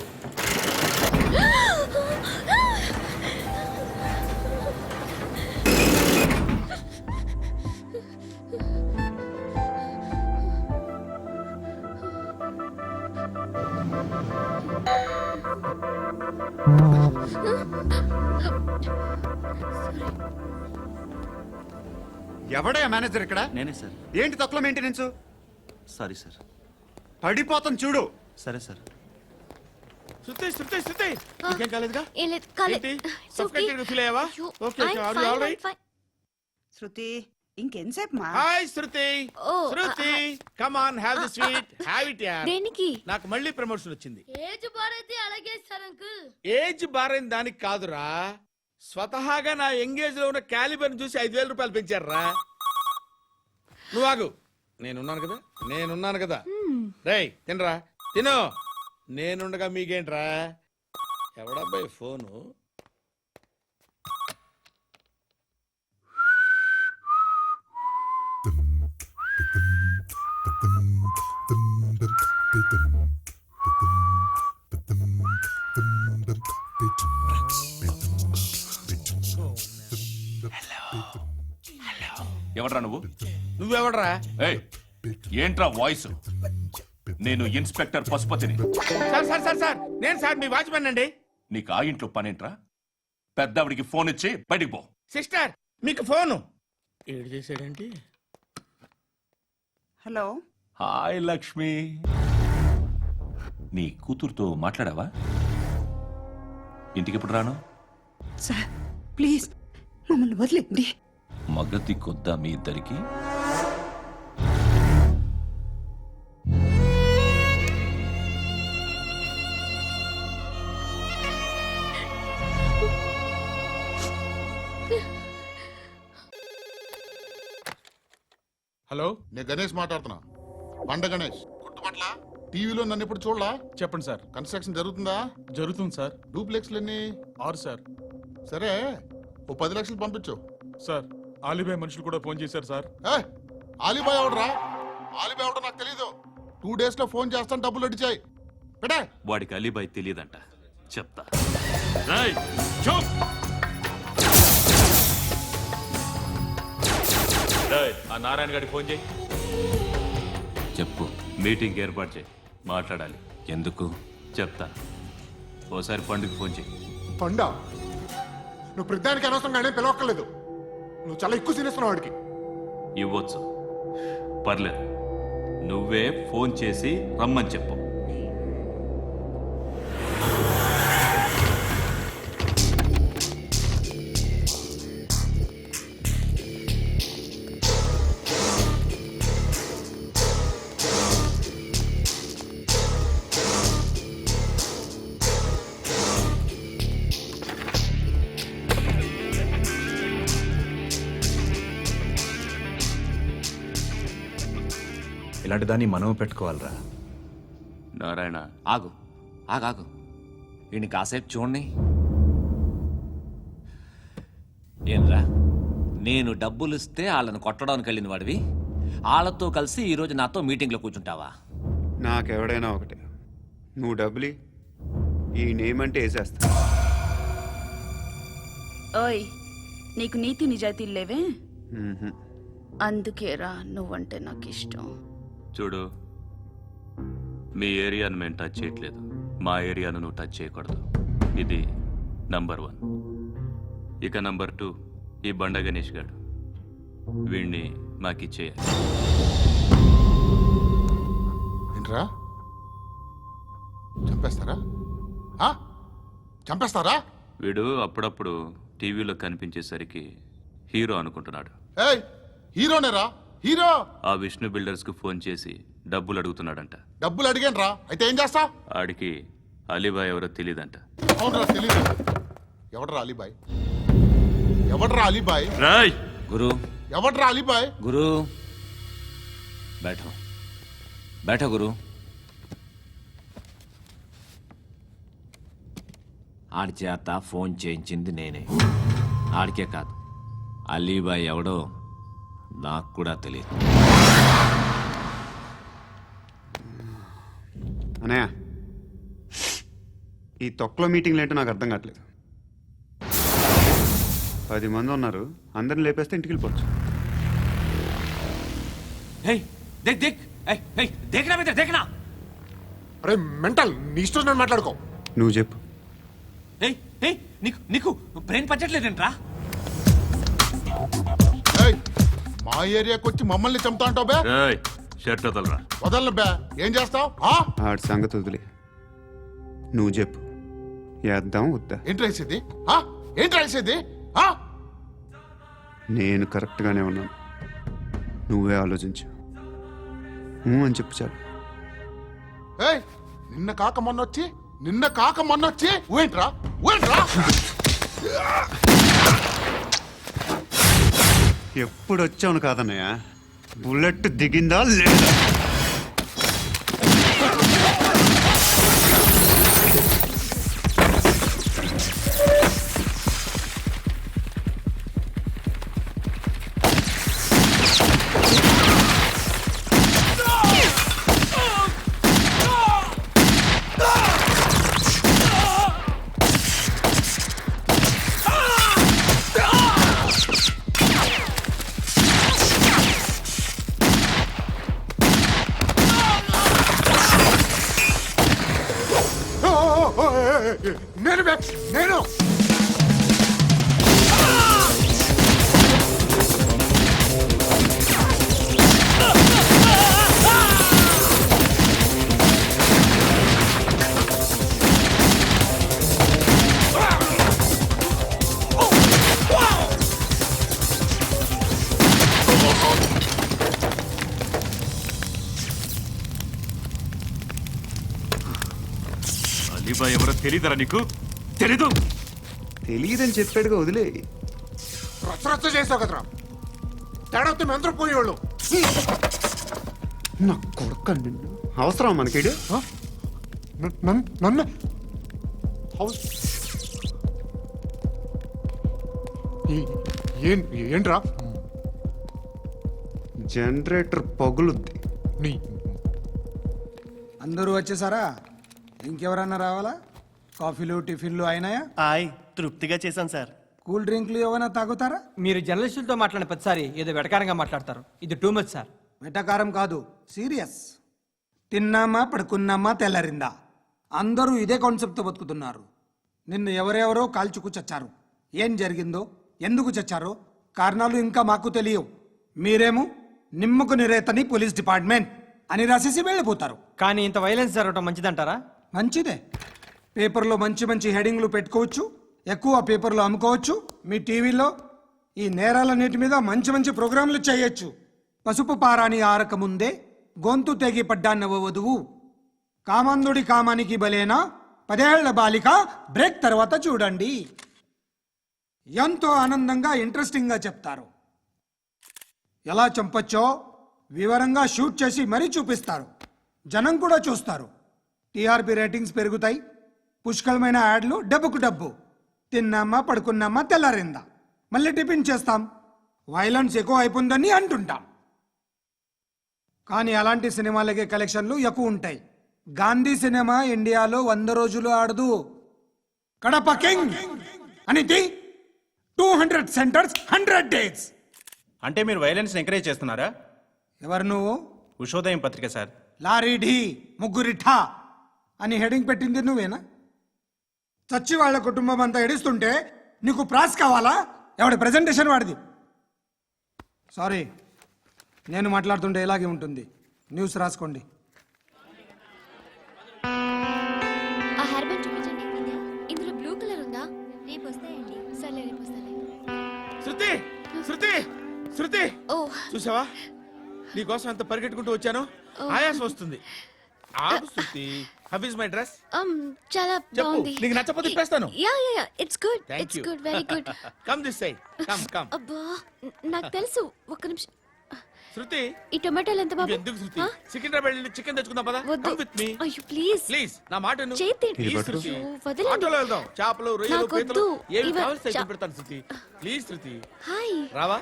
ఎవడయ్యా మేనేజర్ ఇక్కడ? నేనే సార్. ఏంటి తక్కువ మెయింటెనెన్స్? Sorry sir. పడిపోతాం చూడు. సరే సార్. శృతి, శృతి, శృతి, నీకేం కాలేదుగా? ఏం లేదు, కాలేదు. ఏంటి? It's okay. Suffocated గా feel అయ్యావా? అయ్యో, Okay, I'm are you fine, all right? I'm fine. శృతి ఇంకెంతసేపు మా? Hi Shruti. Oh, Shruti, come on, have the sweet, have it yeah. దేనికి? నాకు మళ్ళీ ప్రమోషన్ వచ్చింది. ఏజ్ బారైతే అలాగే సార్ అంకుల్. ఏజ్ బారైన దానికి కాదురా, స్వతహాగా నా ఎంగేజ్ లో ఉన్న క్యాలిబర్ చూసి 5,000 రూపాయలు పెంచారా. నువ్వు ఆగు, నేనున్నాను కదా. రేయ్ తినరా, తిను. నేనుండగా మీకేంట్రా? ఎవడబ్బాయి ఫోను? ఎవడ్రా నువ్వు? నువ్వెవడరా? ఏయ్, ఏంట్రా వాయిస్? నేను ఇన్స్పెక్టర్ పశుపతిని. సార్ సార్ సార్ సార్ నేను సార్ మీ వాచ్మెన్ అండి. నీకు ఆ ఇంట్లో పనేంట్రా? పెద్దవిడికి ఫోన్ ఇచ్చి బయటికి పో. సిస్టర్ మీకు ఫోను. ఏడు చేశాడేంటి? హలో హాయ్ లక్ష్మి, నీ కూతురుతో మాట్లాడావా? ఇంటికి ఎప్పుడు రాను? సార్ ప్లీజ్ మమ్మల్ని వదిలేండి. మగతి కొద్దా మీ ఇద్దరికి? హలో, నేను గణేష్ మాట్లాడుతున్నా. బండ గణేష్ గుర్తుపట్ల? టీవీలో నన్ను ఇప్పుడు చూడలా? చెప్పండి సార్. కన్స్ట్రక్షన్ జరుగుతుందా? జరుగుతుంది సార్. డూప్లెక్స్లు ఎన్ని? 6 సార్. సరే, ఓ 10 లక్షలు పంపించు. సార్ ఆలిబాయ్ మనుషులు కూడా ఫోన్ చేశారు సార్. ఆలిబాయ్ ఎవడరా? ఆలిబాయ్ ఎవడో నాకు తెలీదు. 2 days లో ఫోన్ చేస్తాను, డబ్బులు అడిచాయి. పెట్టే. వాడికి అలీబాయ్ తెలియదంట, చెప్తా. ఆ నారాయణ గారికి ఫోన్ చేయి. చెప్పు, మీటింగ్ ఏర్పాటు చేయి, మాట్లాడాలి. ఎందుకు చెప్తా. ఓసారి పండుగ ఫోన్ చేయి. పండ నువ్వు ప్రతిదానికి అనవసరంగానే పిలవక్కర్లేదు. నువ్వు చాలా ఎక్కువ సీనిస్తున్నావు వాడికి. ఇవ్వచ్చు, పర్లేదు. నువ్వే ఫోన్ చేసి రమ్మని చెప్పు. ఇలాంటి దాన్ని మనం పెట్టుకోవాలరా. నారాయణ, ఆగు ఆగాగు, ఈయన కాసేపు చూడండి. ఏంరా, నేను డబ్బులు ఇస్తే వాళ్ళని కొట్టడానికి వెళ్ళిన వాడివి, వాళ్ళతో కలిసి ఈరోజు నాతో మీటింగ్లో కూర్చుంటావా? నాకెవడైనా ఒకటే, నువ్వు డబ్బులి, ఈ నేమ్ అంటే వేసేస్తా. ఓయ్, నీకు నీతి నిజాయితీలు లేవే, మ్మ్హ. అందుకేరా నువ్వంటే నాకు ఇష్టం. చూడు, మీ ఏరియాను మేము టచ్ చేయట్లేదు, మా ఏరియాను నువ్వు టచ్ చేయకూడదు. ఇది నంబర్ 1. ఇక నంబర్ 2, ఈ బండ గణేష్ గారు, వీణ్ణి మాకిచ్చేయాలి. ఏంట్రా, చంపేస్తారా? చంపేస్తారా? వీడు అప్పుడప్పుడు టీవీలో కనిపించేసరికి హీరో అనుకుంటున్నాడు. ఏయ్, హీరోనేరా, హీరో. ఆ విష్ణు బిల్డర్స్ కు ఫోన్ చేసి డబ్బులు అడుగుతున్నాడంట. డబ్బులు అడిగాను, అయితే ఏం చేస్తా? ఆడికి అలీబాయ్ ఎవరో తెలియదంట. అవునరా, తెలీదు. ఎవడరా అలీబాయ్? ఎవడరా అలీబాయ్? రాయ్ గురు, ఎవడరా అలీబాయ్? గురు బైఠో బైఠో గురు. ఆడి చేత ఫోన్ చేయించింది నేనే. ఆడికే కాదు, అలీబాయ్ ఎవడో నాకు కూడా తెలియదు. అనయ్య, ఈ తొక్కలో మీటింగ్లు ఏంటో నాకు అర్థం కావట్లేదు. 10 మంది ఉన్నారు, అందరిని లేపేస్తే ఇంటికి వెళ్ళిపోవచ్చు. అరే మెంటల్, నీ ఇష్టం నేను మాట్లాడుకో. నువ్వు చెప్పు. నీకు బ్రెయిన్ పచ్చట్లేదంట్రా? మా ఏరియాకి వచ్చి మమ్మల్ని చంపుతా అంటావు బే? షర్ట్ వదలరా. వదలను బే. ఏం చేస్తావు? ఆడి సంగతి వదిలే, నువ్వు చెప్పు, వేద్దాం వద్దా? ఏంటి రాసేది? ఏంటి రాసేది? నేను కరెక్ట్గానే ఉన్నాను, నువ్వే ఆలోచించు. అని చెప్పు చాలు. ఏయ్, నిన్న కాక మొన్నొచ్చి ఊయంట్రా. ఎప్పుడు వచ్చావును కాదన్నయ్య, బుల్లెట్ దిగిందా లేదా? సారీ బే, నేను అలీబాయ్ ఎవరో తెలీదరా నీకు? తెలీదు. తెలియదని చెప్పాడుగా, వదిలే. రచ్చ చేసావు కదరా, తేడా వస్తే మెంతరం పోయేవాళ్ళు. నా కొడుకు నిన్ను అవసరం మనకిడు. నన్ను ఏంట్రా? జనరేటర్ పగులుద్ది. నీ అందరూ వచ్చేసారా? ఇంకెవరన్నా రావాలా? కాఫీలు టిఫిన్లు అయినాయా? తృప్తిగా చేశాను సార్. కూల్ డ్రింక్లు ఏమైనా తాగుతారా? మీరు జర్నలిస్టులతో మాట్లాడిన ప్రతిసారి ఏదో వెటకారంగా మాట్లాడతారు. ఇది టూ మచ్ సార్. వెటకారం కాదు, సీరియస్. తిన్నామా పడుకున్నామా తెల్లరిందా, అందరూ ఇదే కాన్సెప్ట్తో బతుకుతున్నారు. నిన్ను ఎవరెవరో కాల్చుకు చచ్చారు. ఏం జరిగిందో, ఎందుకు చచ్చారో కారణాలు ఇంకా మాకు తెలియవు. మీరేమో నిమ్మకు నిరేతని పోలీస్ డిపార్ట్మెంట్ అని రాసేసి వెళ్ళిపోతారు. కానీ ఇంత వైలెన్స్ జరగడం మంచిదంటారా? మంచిదే. పేపర్లో మంచి మంచి హెడింగ్లు పెట్టుకోవచ్చు, ఎక్కువ పేపర్లు అమ్ముకోవచ్చు. మీ టీవీలో ఈ నేరాలన్నిటి మీద మంచి మంచి ప్రోగ్రాంలు చేయొచ్చు. పసుపు పారాని ఆరక ముందే గొంతు తెగి పడ్డాన్నవ వధువు, కామందుడి కామానికి బలేనా 10 ఏళ్ల బాలిక బ్రేక్ తర్వాత చూడండి. ఎంతో ఆనందంగా ఇంట్రెస్టింగ్గా చెప్తారు. ఎలా చంపచ్చో వివరంగా షూట్ చేసి మరీ చూపిస్తారు. జనం కూడా చూస్తారు. టీఆర్పీ రేటింగ్స్ పెరుగుతాయి. పుష్కలమైన యాడ్లు, డబ్బుకు డబ్బు. తిన్నామా పడుకున్నామా తెల్లారిందా, మళ్ళీ టిఫిన్ చేస్తాం. వైలెన్స్ ఎక్కువ అయిపోయిందని అంటుంటాం. కానీ అలాంటి సినిమాలకే కలెక్షన్లు ఎక్కువ ఉంటాయి. గాంధీ సినిమా ఇండియాలో 100 రోజులు ఆడదు. కడప కింగ్ అనితి 200 సెంటర్స్ 100 డేస్. అంటే మీరు వైలెన్స్ ఎంకరేజ్ చేస్తున్నారా? ఎవరు నువ్వు? ఉషోదయం పత్రిక సార్. లారీ ఢీ ముగ్గురిఠా అని హెడింగ్ పెట్టింది నువ్వేనా? చచ్చి వాళ్ళ కుటుంబం అంతా ఎడుస్తుంటే నీకు ప్రాస్ కావాలా? ఎవడి ప్రెజెంటేషన్ వాడిది. సారీ, నేను మాట్లాడుతుంటే ఇలాగే ఉంటుంది. న్యూస్ రాసుకోండి. ఆ హెయిర్ బ్యాండ్ చూపించండి. ఇందులో బ్లూ కలర్ ఉందా? రేపు వస్తాయండి. సర్లే, రేపు వస్తాలే. శృతి శృతి శృతి, ఓ చూసావా నీకోసం ఎంత పరిగెట్టుకుంటూ వచ్చాను. ఆయాసం వస్తుంది. ఆగు Shruti. How is my dress? చాలా చెప్పు. బాగుంది. నీకు నచ్చకపోతే తిప్పేస్తాను. Yeah yeah yeah, it's good. Thank it's you. Good, very good. Come this side. Come. అబ్బా, నాకు తెలుసు. ఒక్క నిమిషం. శృతి, ఈ టొమాటోలు ఎంత బాబు? ఎందుకు శృతి? ఆ? సికింద్రాబాద్ వెళ్ళి చికెన్ తెచ్చుకుందాం పదా. వద్దు. కమ్ విత్ మీ అయ్యో ప్లీజ్ ప్లీజ్. నా మాట విను. చేతి ప్లీజ్ పట్టు. శృతి. అయ్యో, వదలండి. ఆటోలో వెళ్దాం. చేపలు, రొయ్యలు, నాకు పీతలు వద్దు. ఏమి ఇవ- కావాల్సి చా- పెడతాను శృతి. Please Shruti. హాయ్. రావా?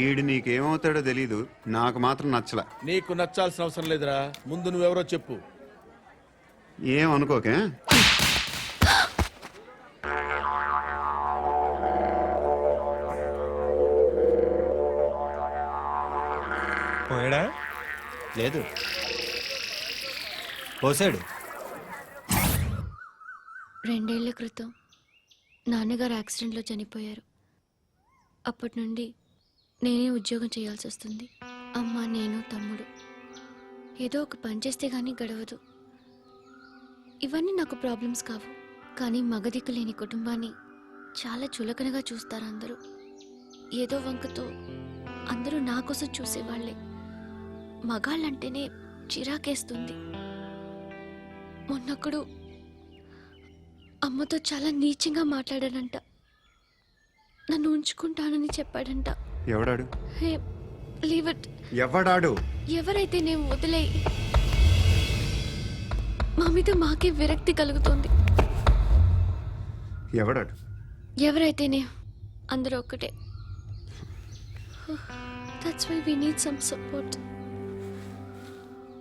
ఈడు నీకేమవుతాడో తెలీదు, నాకు మాత్రం నచ్చలా. నీకు నచ్చాల్సిన అవసరం లేదురా. ముందు నువ్వెవరో చెప్పు. ఏమనుకోకే. పోయాడా? లేదు, పోసాడు. 2 ఏళ్ల క్రితం నాన్నగారు యాక్సిడెంట్లో చనిపోయారు. అప్పటి నుండి నేనే ఉద్యోగం చేయాల్సి వస్తుంది. అమ్మ, నేను, తమ్ముడు ఏదో ఒక పని చేస్తే గానీ గడవదు. ఇవన్నీ నాకు ప్రాబ్లమ్స్ కావు. కానీ మగదిక్కు లేని కుటుంబాన్ని చాలా చులకనగా చూస్తారు అందరూ. ఏదో వంకతో అందరూ నా కోసం చూసేవాళ్లే. మగాళ్ళంటేనే చిరాకేస్తుంది. మొన్నొక్కడు అమ్మతో చాలా నీచంగా మాట్లాడాడంట. నన్ను ఉంచుకుంటానని చెప్పాడంట. ఎవడాడు? హే, లీవ్ ఇట్. ఎవడాడు? ఎవరైతే నేను వదిలేయి. మా మీద మాకే విరక్తి కలుగుతుంది. ఎవడాడు? ఎవరైతేనే అందరూ ఒక్కటే. That's why we need some support.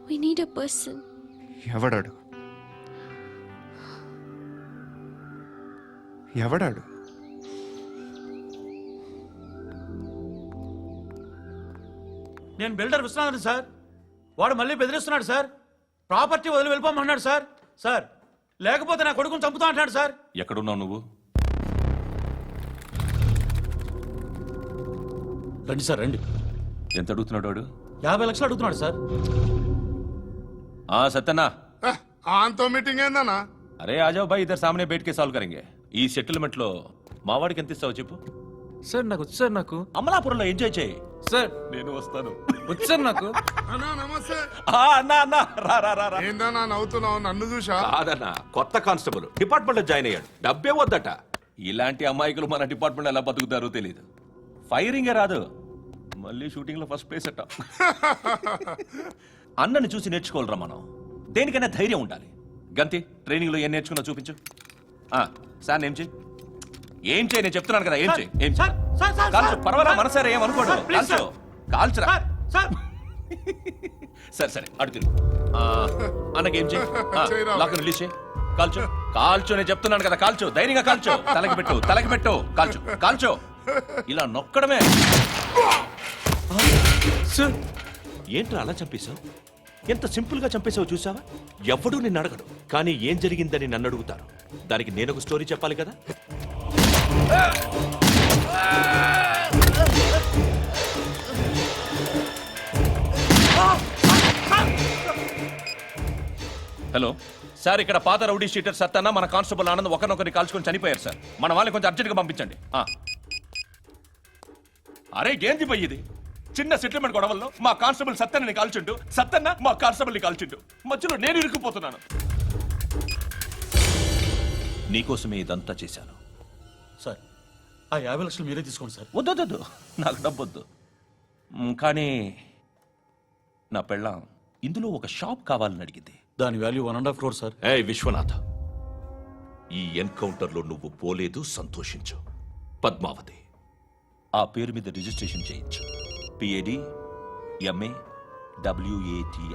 We need a person. ఎవడాడు? ఎవడాడు? నేను బిల్డర్ విశ్వనాథన్ సార్. వాడు మళ్ళీ బెదిరిస్తున్నాడు సార్. ప్రాపర్టీ వదిలి వెళ్ళిపోమన్నాడు సార్. సార్, లేకపోతే నా కొడుకుని చంపుతా అంటాడు సార్. ఎక్కడున్నావు నువ్వు? రండి సార్ రండి. ఎంత అడుగుతున్నాడు వాడు? 50 లక్షలు అడుగుతున్నాడు సార్. సత్యన్నా, ఆంతో మీటింగ్ ఏందన్నా? అరే ఆజావ్ భాయ్, ఇద్దరు సామనే బయటకే సాల్వ్ కరెంగే. ఈ సెటిల్మెంట్ లో మావాడికి ఎంత ఇస్తావు చెప్పు. సార్ నాకు వచ్చు సార్. నాకు అమలాపురంలో ఎంజాయ్ చేయి సార్. నేను వస్తాను. వచ్చు సార్ నాకు. అన్నా నమస్తే. అన్నా అన్నా రా రా రా రా. ఏందన్నా నవ్వుతున్నావు? నన్ను చూసా? కాదన్నా, కొత్త కానిస్టేబుల్ డిపార్ట్మెంట్ లో జాయిన్ అయ్యాడు. డబ్బే వద్దట. ఇలాంటి అమాయకులు మన డిపార్ట్మెంట్ ఎలా బతుకుతారో తెలియదు. ఫైరింగే రాదు, మళ్ళీ షూటింగ్ లో ఫస్ట్ ప్లేస్ అట్ట. అన్నని చూసి నేర్చుకోవాలరా మనం. దేనికైనా ధైర్యం ఉండాలి. గంతి, ట్రైనింగ్ లో ఏం నేర్చుకున్నా చూపించు. సార్ ఏం చేయి, ఏం చేయి, నేను చెప్తున్నాను కదా. ఏం చేయి, ఏం చేయి. కాల్చు, పర్వాలా, మనసారా ఏం అనుకోడు. కాల్చు, కాల్చురా. సరే సరే, అడు తిరుగు. అన్నకేం చేయి, లాక్ రిలీజ్ చేయి. కాల్చు, కాల్చు, నేను చెప్తున్నాను కదా. కాల్చు, ధైర్యంగా కాల్చు. తలకి పెట్టు, తలకి పెట్టు. కాల్చు, కాల్చు. ఇలా నొక్కడమే. ఏంట్రా అలా చంపేశావు? ఎంత సింపుల్ గా చంపేశావు చూసావా? ఎవడూ నిన్ను అడగడు, కానీ ఏం జరిగిందని నన్ను అడుగుతారు. దానికి నేను ఒక స్టోరీ చెప్పాలి కదా. హలో సార్, ఇక్కడ పాత రౌడీ షీటర్ సత్తన్న, మన కానిస్టేబుల్ ఆనంద్ ఒకరినొకరిని కాల్చుకొని చనిపోయారు సార్. మన వాళ్ళని కొంచెం అర్జెంట్గా పంపించండి. అరే ఏంది పోయి ఇది? చిన్న సెటిల్మెంట్ గొడవల్లో మా కానిస్టేబుల్ సత్తన్నని కాల్చుంటూ, సత్తన్న మా కానిస్టేబుల్ని కాల్చుంటూ, మధ్యలో నేను ఇరుక్కుపోతున్నాను. నీకోసమే ఇదంతా చేశాను సార్. ఆ 50 లక్షలు మీరే తీసుకోండి సార్. వద్దొద్దు, నాకు డబ్బొద్దు. కానీ నా పెళ్ళాం ఇందులో ఒక షాప్ కావాలని అడిగింది. దాని వాల్యూ 1.5 crore సార్. ఏ విశ్వనాథ, ఈ ఎన్కౌంటర్లో నువ్వు పోలేదు, సంతోషించు. పద్మావతి ఆ పేరు మీద రిజిస్ట్రేషన్ చేయించు. PAD MA WATI.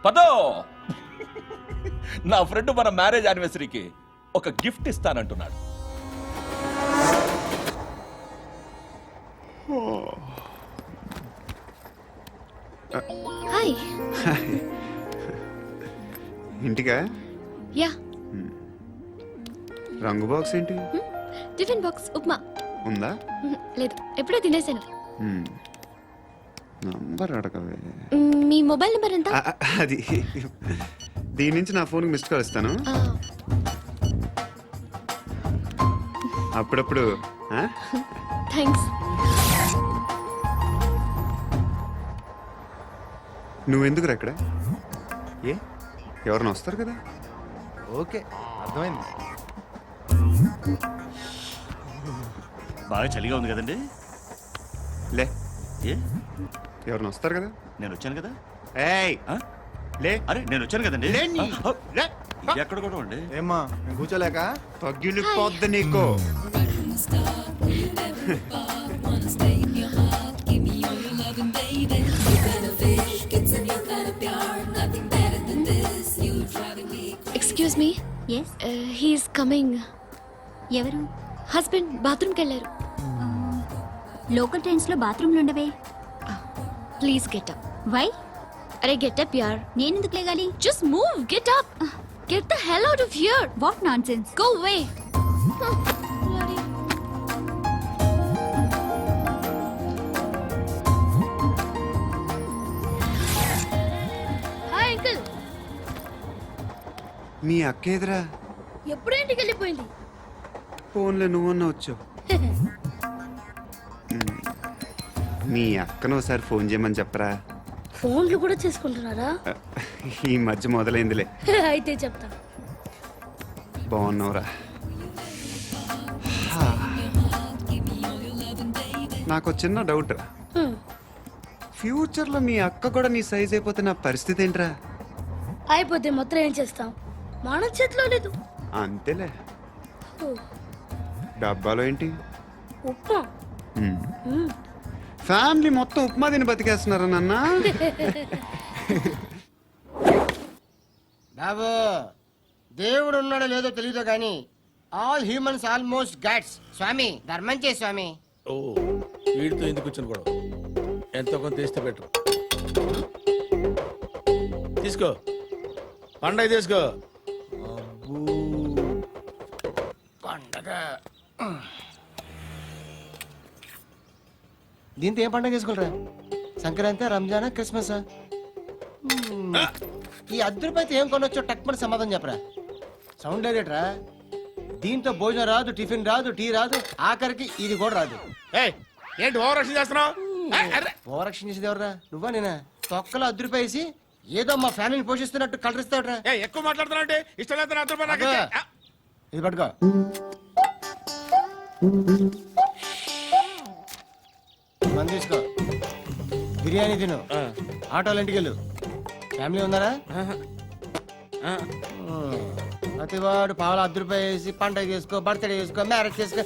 పదో, నా ఫ్రెండ్ మన మ్యారేజ్ యానివర్సరీకి ఒక గిఫ్ట్ ఇస్తానంటున్నాడు. హాయ్. ఇంటికా? యా. రంగు బాక్స్ ఏంటి? Tiffin box upma. ఉందా? లేదు, ఎప్పుడో తినేసాను. నంబర్ అడగవే. మీ మొబైల్ నెంబర్ ఎంత? అది దీని నుంచి నా ఫోన్కి మిస్డ్ కాల్ ఇస్తాను. అప్పుడప్పుడు. థ్యాంక్స్. నువ్వెందుకురా ఇక్కడ? ఏ ఎవరైనా వస్తారు కదా. ఓకే, అర్థమైంది. బాగా చలిగా ఉంది కదండి. లే, ఏ ఎవరైనా వస్తారు కదా. నేను వచ్చాను కదా. ఏయ్ లే. అరే నేను వచ్చాను కదండి. లే. ఎక్కడ కూడా అండి. ఏమ్మా కూర్చోలేక పగిలిపోద్ది నీకు. Excuse me. Yes. He's coming. ఎవరు? హస్బెండ్ బాత్రూమ్కి వెళ్ళారు. లోకల్ ట్రైన్స్ లో బాత్రూమ్లు ఉండవే. Please get up. వై? అరే గెట్ అప్ యార్. నేనెందుకు లేగాలి? Just move, get up. Get the hell out of here. What nonsense. Go away. Hi uncle. మీ అక్క ఎదురా? ఎప్పుడు ఇంటికి వెళ్ళిపోయింది. ఫోన్లో నువ్వన్నా వచ్చావు. మీ అక్కను ఒకసారి ఫోన్ చేయమని చెప్పరా. ఫోన్లు కూడా చేసుకుంటున్నారా? ఈ మధ్య మొదలైందిలే. అయితే చెప్తా. బాగున్నావురా? నాకు చిన్న డౌట్ రా. ఫ్యూచర్లో మీ అక్క కూడా నీ సైజ్ అయిపోతే నా పరిస్థితి ఏంట్రా? అయిపోతే మొత్తం ఏం చేస్తాం, మన చేతిలో లేదు. అంతేలే. డబ్బాలో ఏంటి? ఉప్మా. ఫ్యామిలీ మొత్తం ఉప్మా తిని బతికేస్తున్నారా నాన్న? బాబు, దేవుడు ఉన్నాడో లేదో తెలియదు కానీ ఆల్ హ్యూమన్స్ ఆల్మోస్ట్ గాడ్స్. స్వామి ధర్మం చే స్వామి. ఓ, వీడితో ఎందుకు వచ్చిన గొడవ? ఎంతో కొంత తీస్తే పెట్టు. తీసుకో, పండగ తీసుకో. దీంతో ఏం పండుగ చేసుకుంటారా? సంక్రాంతి, రంజానా, క్రిస్మస్? ఈ ₹10 ఏం కొనొచ్చో టక్మని సమాధానం చెప్పరా. సౌండ్ లేదేట్రా? దీంతో భోజనం రాదు, టిఫిన్ రాదు, టీ రాదు, ఆఖరికి ఇది కూడా రాదు. ఏంటి ఓవర్ రక్షణ చేస్తున్నావు? ఓవరాక్షన్ చేసేది ఎవరా? నువ్వా నేనా? తొక్కలో ₹10 వేసి ఏదో మా ఫ్యామిలీని పోషిస్తున్నట్టు కలరిస్తావుట్రా. ఎక్కువ మాట్లాడుతున్నావు అంటే ఇష్టం లేదు. ఇది పట్టుకో. మంది తీసుకో, బిర్యానీ తిను, ఆటోలు ఇంటికి వెళ్ళు. ఫ్యామిలీ ఉన్నారా? ప్రతివాడు పావులు ₹10 వేసి పండగ చేసుకో, బర్త్డే చేసుకో, మ్యారేజ్ చేసుకో.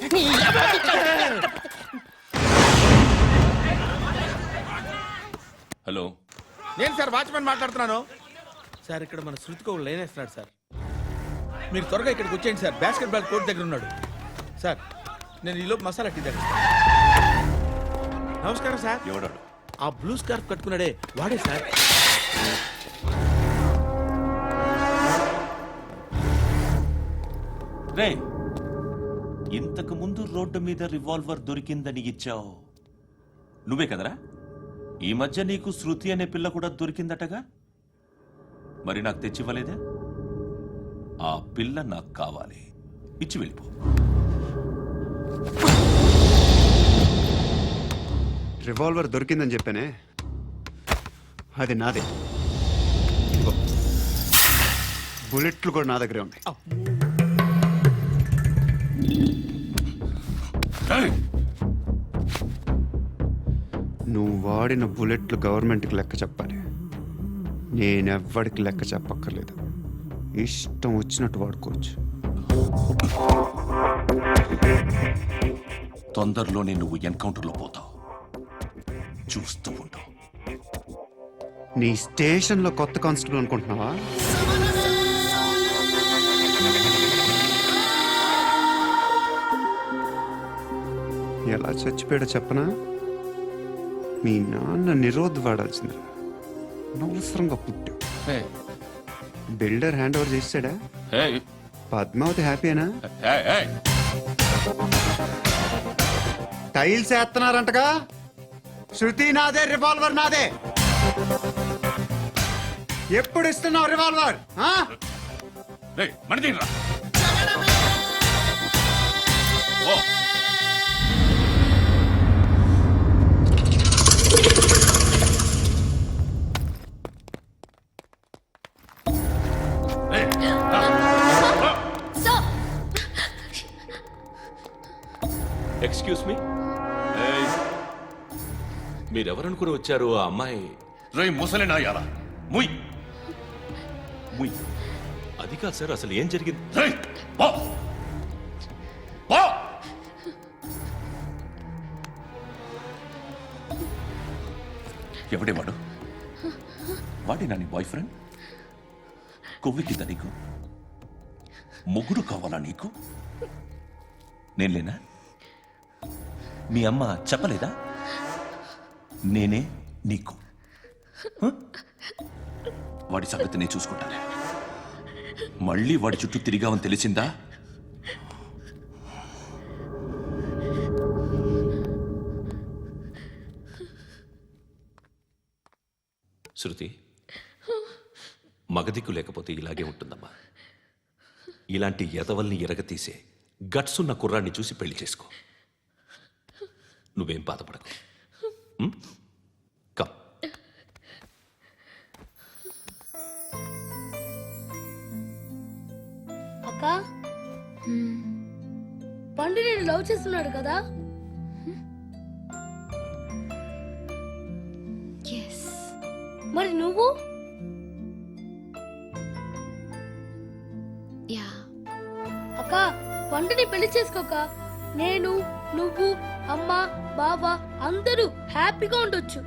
హలో, నేను సార్ వాచ్మెన్ మాట్లాడుతున్నాను. సార్ ఇక్కడ మన శృతికో లైన్ వేస్తున్నాడు సార్. మీరు త్వరగా ఇక్కడికి వచ్చేయండి సార్. బాస్కెట్ బాల్ కోర్ట్ దగ్గర ఉన్నాడు సార్. నేను ఈలోపు మసాలా టీ దగ్గర. నమస్కారం సార్. ఎవడాడు? ఆ బ్లూ స్కార్ఫ్ కట్టుకున్నాడే వాడే సార్. రే, ఇంతకు ముందు రోడ్డు మీద రివాల్వర్ దొరికిందని ఇచ్చావు నువ్వే కదరా? ఈ మధ్య నీకు శృతి అనే పిల్ల కూడా దొరికిందటగా, మరి నాకు తెచ్చివ్వలేదే? ఆ పిల్ల నాకు కావాలి, ఇచ్చి వెళ్ళిపో. రివాల్వర్ దొరికిందని చెప్పానే, అది నాదే. ఇదిగో, బుల్లెట్లు కూడా నా దగ్గరే ఉన్నాయి. నువ్వు వాడిన బుల్లెట్లు గవర్నమెంట్కి లెక్క చెప్పాలి. నేనెవ్వడికి లెక్క చెప్పక్కర్లేదు. ఇష్టం వచ్చినట్టు వాడుకోవచ్చు. తొందరలోనే నువ్వు ఎన్కౌంటర్లో పోతావు, చూస్తూ ఉంటావు. నీ స్టేషన్లో కొత్త కానిస్టేబుల్ అనుకుంటున్నావా? ఎలా చచ్చిపోయాడో చెప్పనా? మీ నాన్న నిరోధ్ వాడాల్సిందిరా. అనవసరంగా పుట్టావు. బిల్డర్ హ్యాండ్ ఓవర్ చేసాడా? పద్మావతి హ్యాపీనా? టైల్స్ వేస్తున్నారంటగా. శృతి నాదే, రివాల్వర్ నాదే. ఎప్పుడు ఇస్తున్నావు రివాల్వర్? ఎక్స్క్యూజ్ మీ, మీరెవరనుకుని వచ్చారు? ఆ అమ్మాయి రే ముసలి నాయాలా, ముయ్ ముయ్. అది కాదు సార్, అసలు ఏం జరిగింది? రేయ్, పో. పో. ఎవడేవాడు? వాడేనా నీ బాయ్ ఫ్రెండ్? కొవ్వెక్కిందా నీకు? మొగుడు కావాలా నీకు? నేను లేనా? మీ అమ్మ చెప్పలేదా? నేనే నీకు. వాడి సంగతి నేను చూసుకుంటానే. మళ్ళీ వాడి చుట్టూ తిరిగావని తెలిసిందా? శృతి, మగదిక్కు లేకపోతే ఇలాగే ఉంటుందమ్మా. ఇలాంటి ఎదవల్ని ఎరగతీసే గట్స్ ఉన్న కుర్రాన్ని చూసి పెళ్లి చేసుకో. నువ్వేం బాధపడకు. కమ్. అక్క, పండు నేను లవ్ చేస్తున్నాడు కదా? మరి నువ్వు? అక్క, పండుని పెళ్లి చేసుకోక నేను, నువ్వు, అమ్మ, బావ అందరూ హ్యాపీగా ఉండొచ్చు.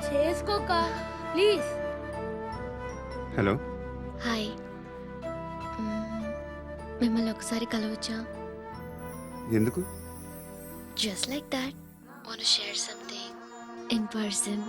చేసుకోక ప్లీజ్. Hello, hi. మిమ్మల్ని ఒకసారి కలవచ్చా? ఎందుకు? Just like that. Want to share something in person.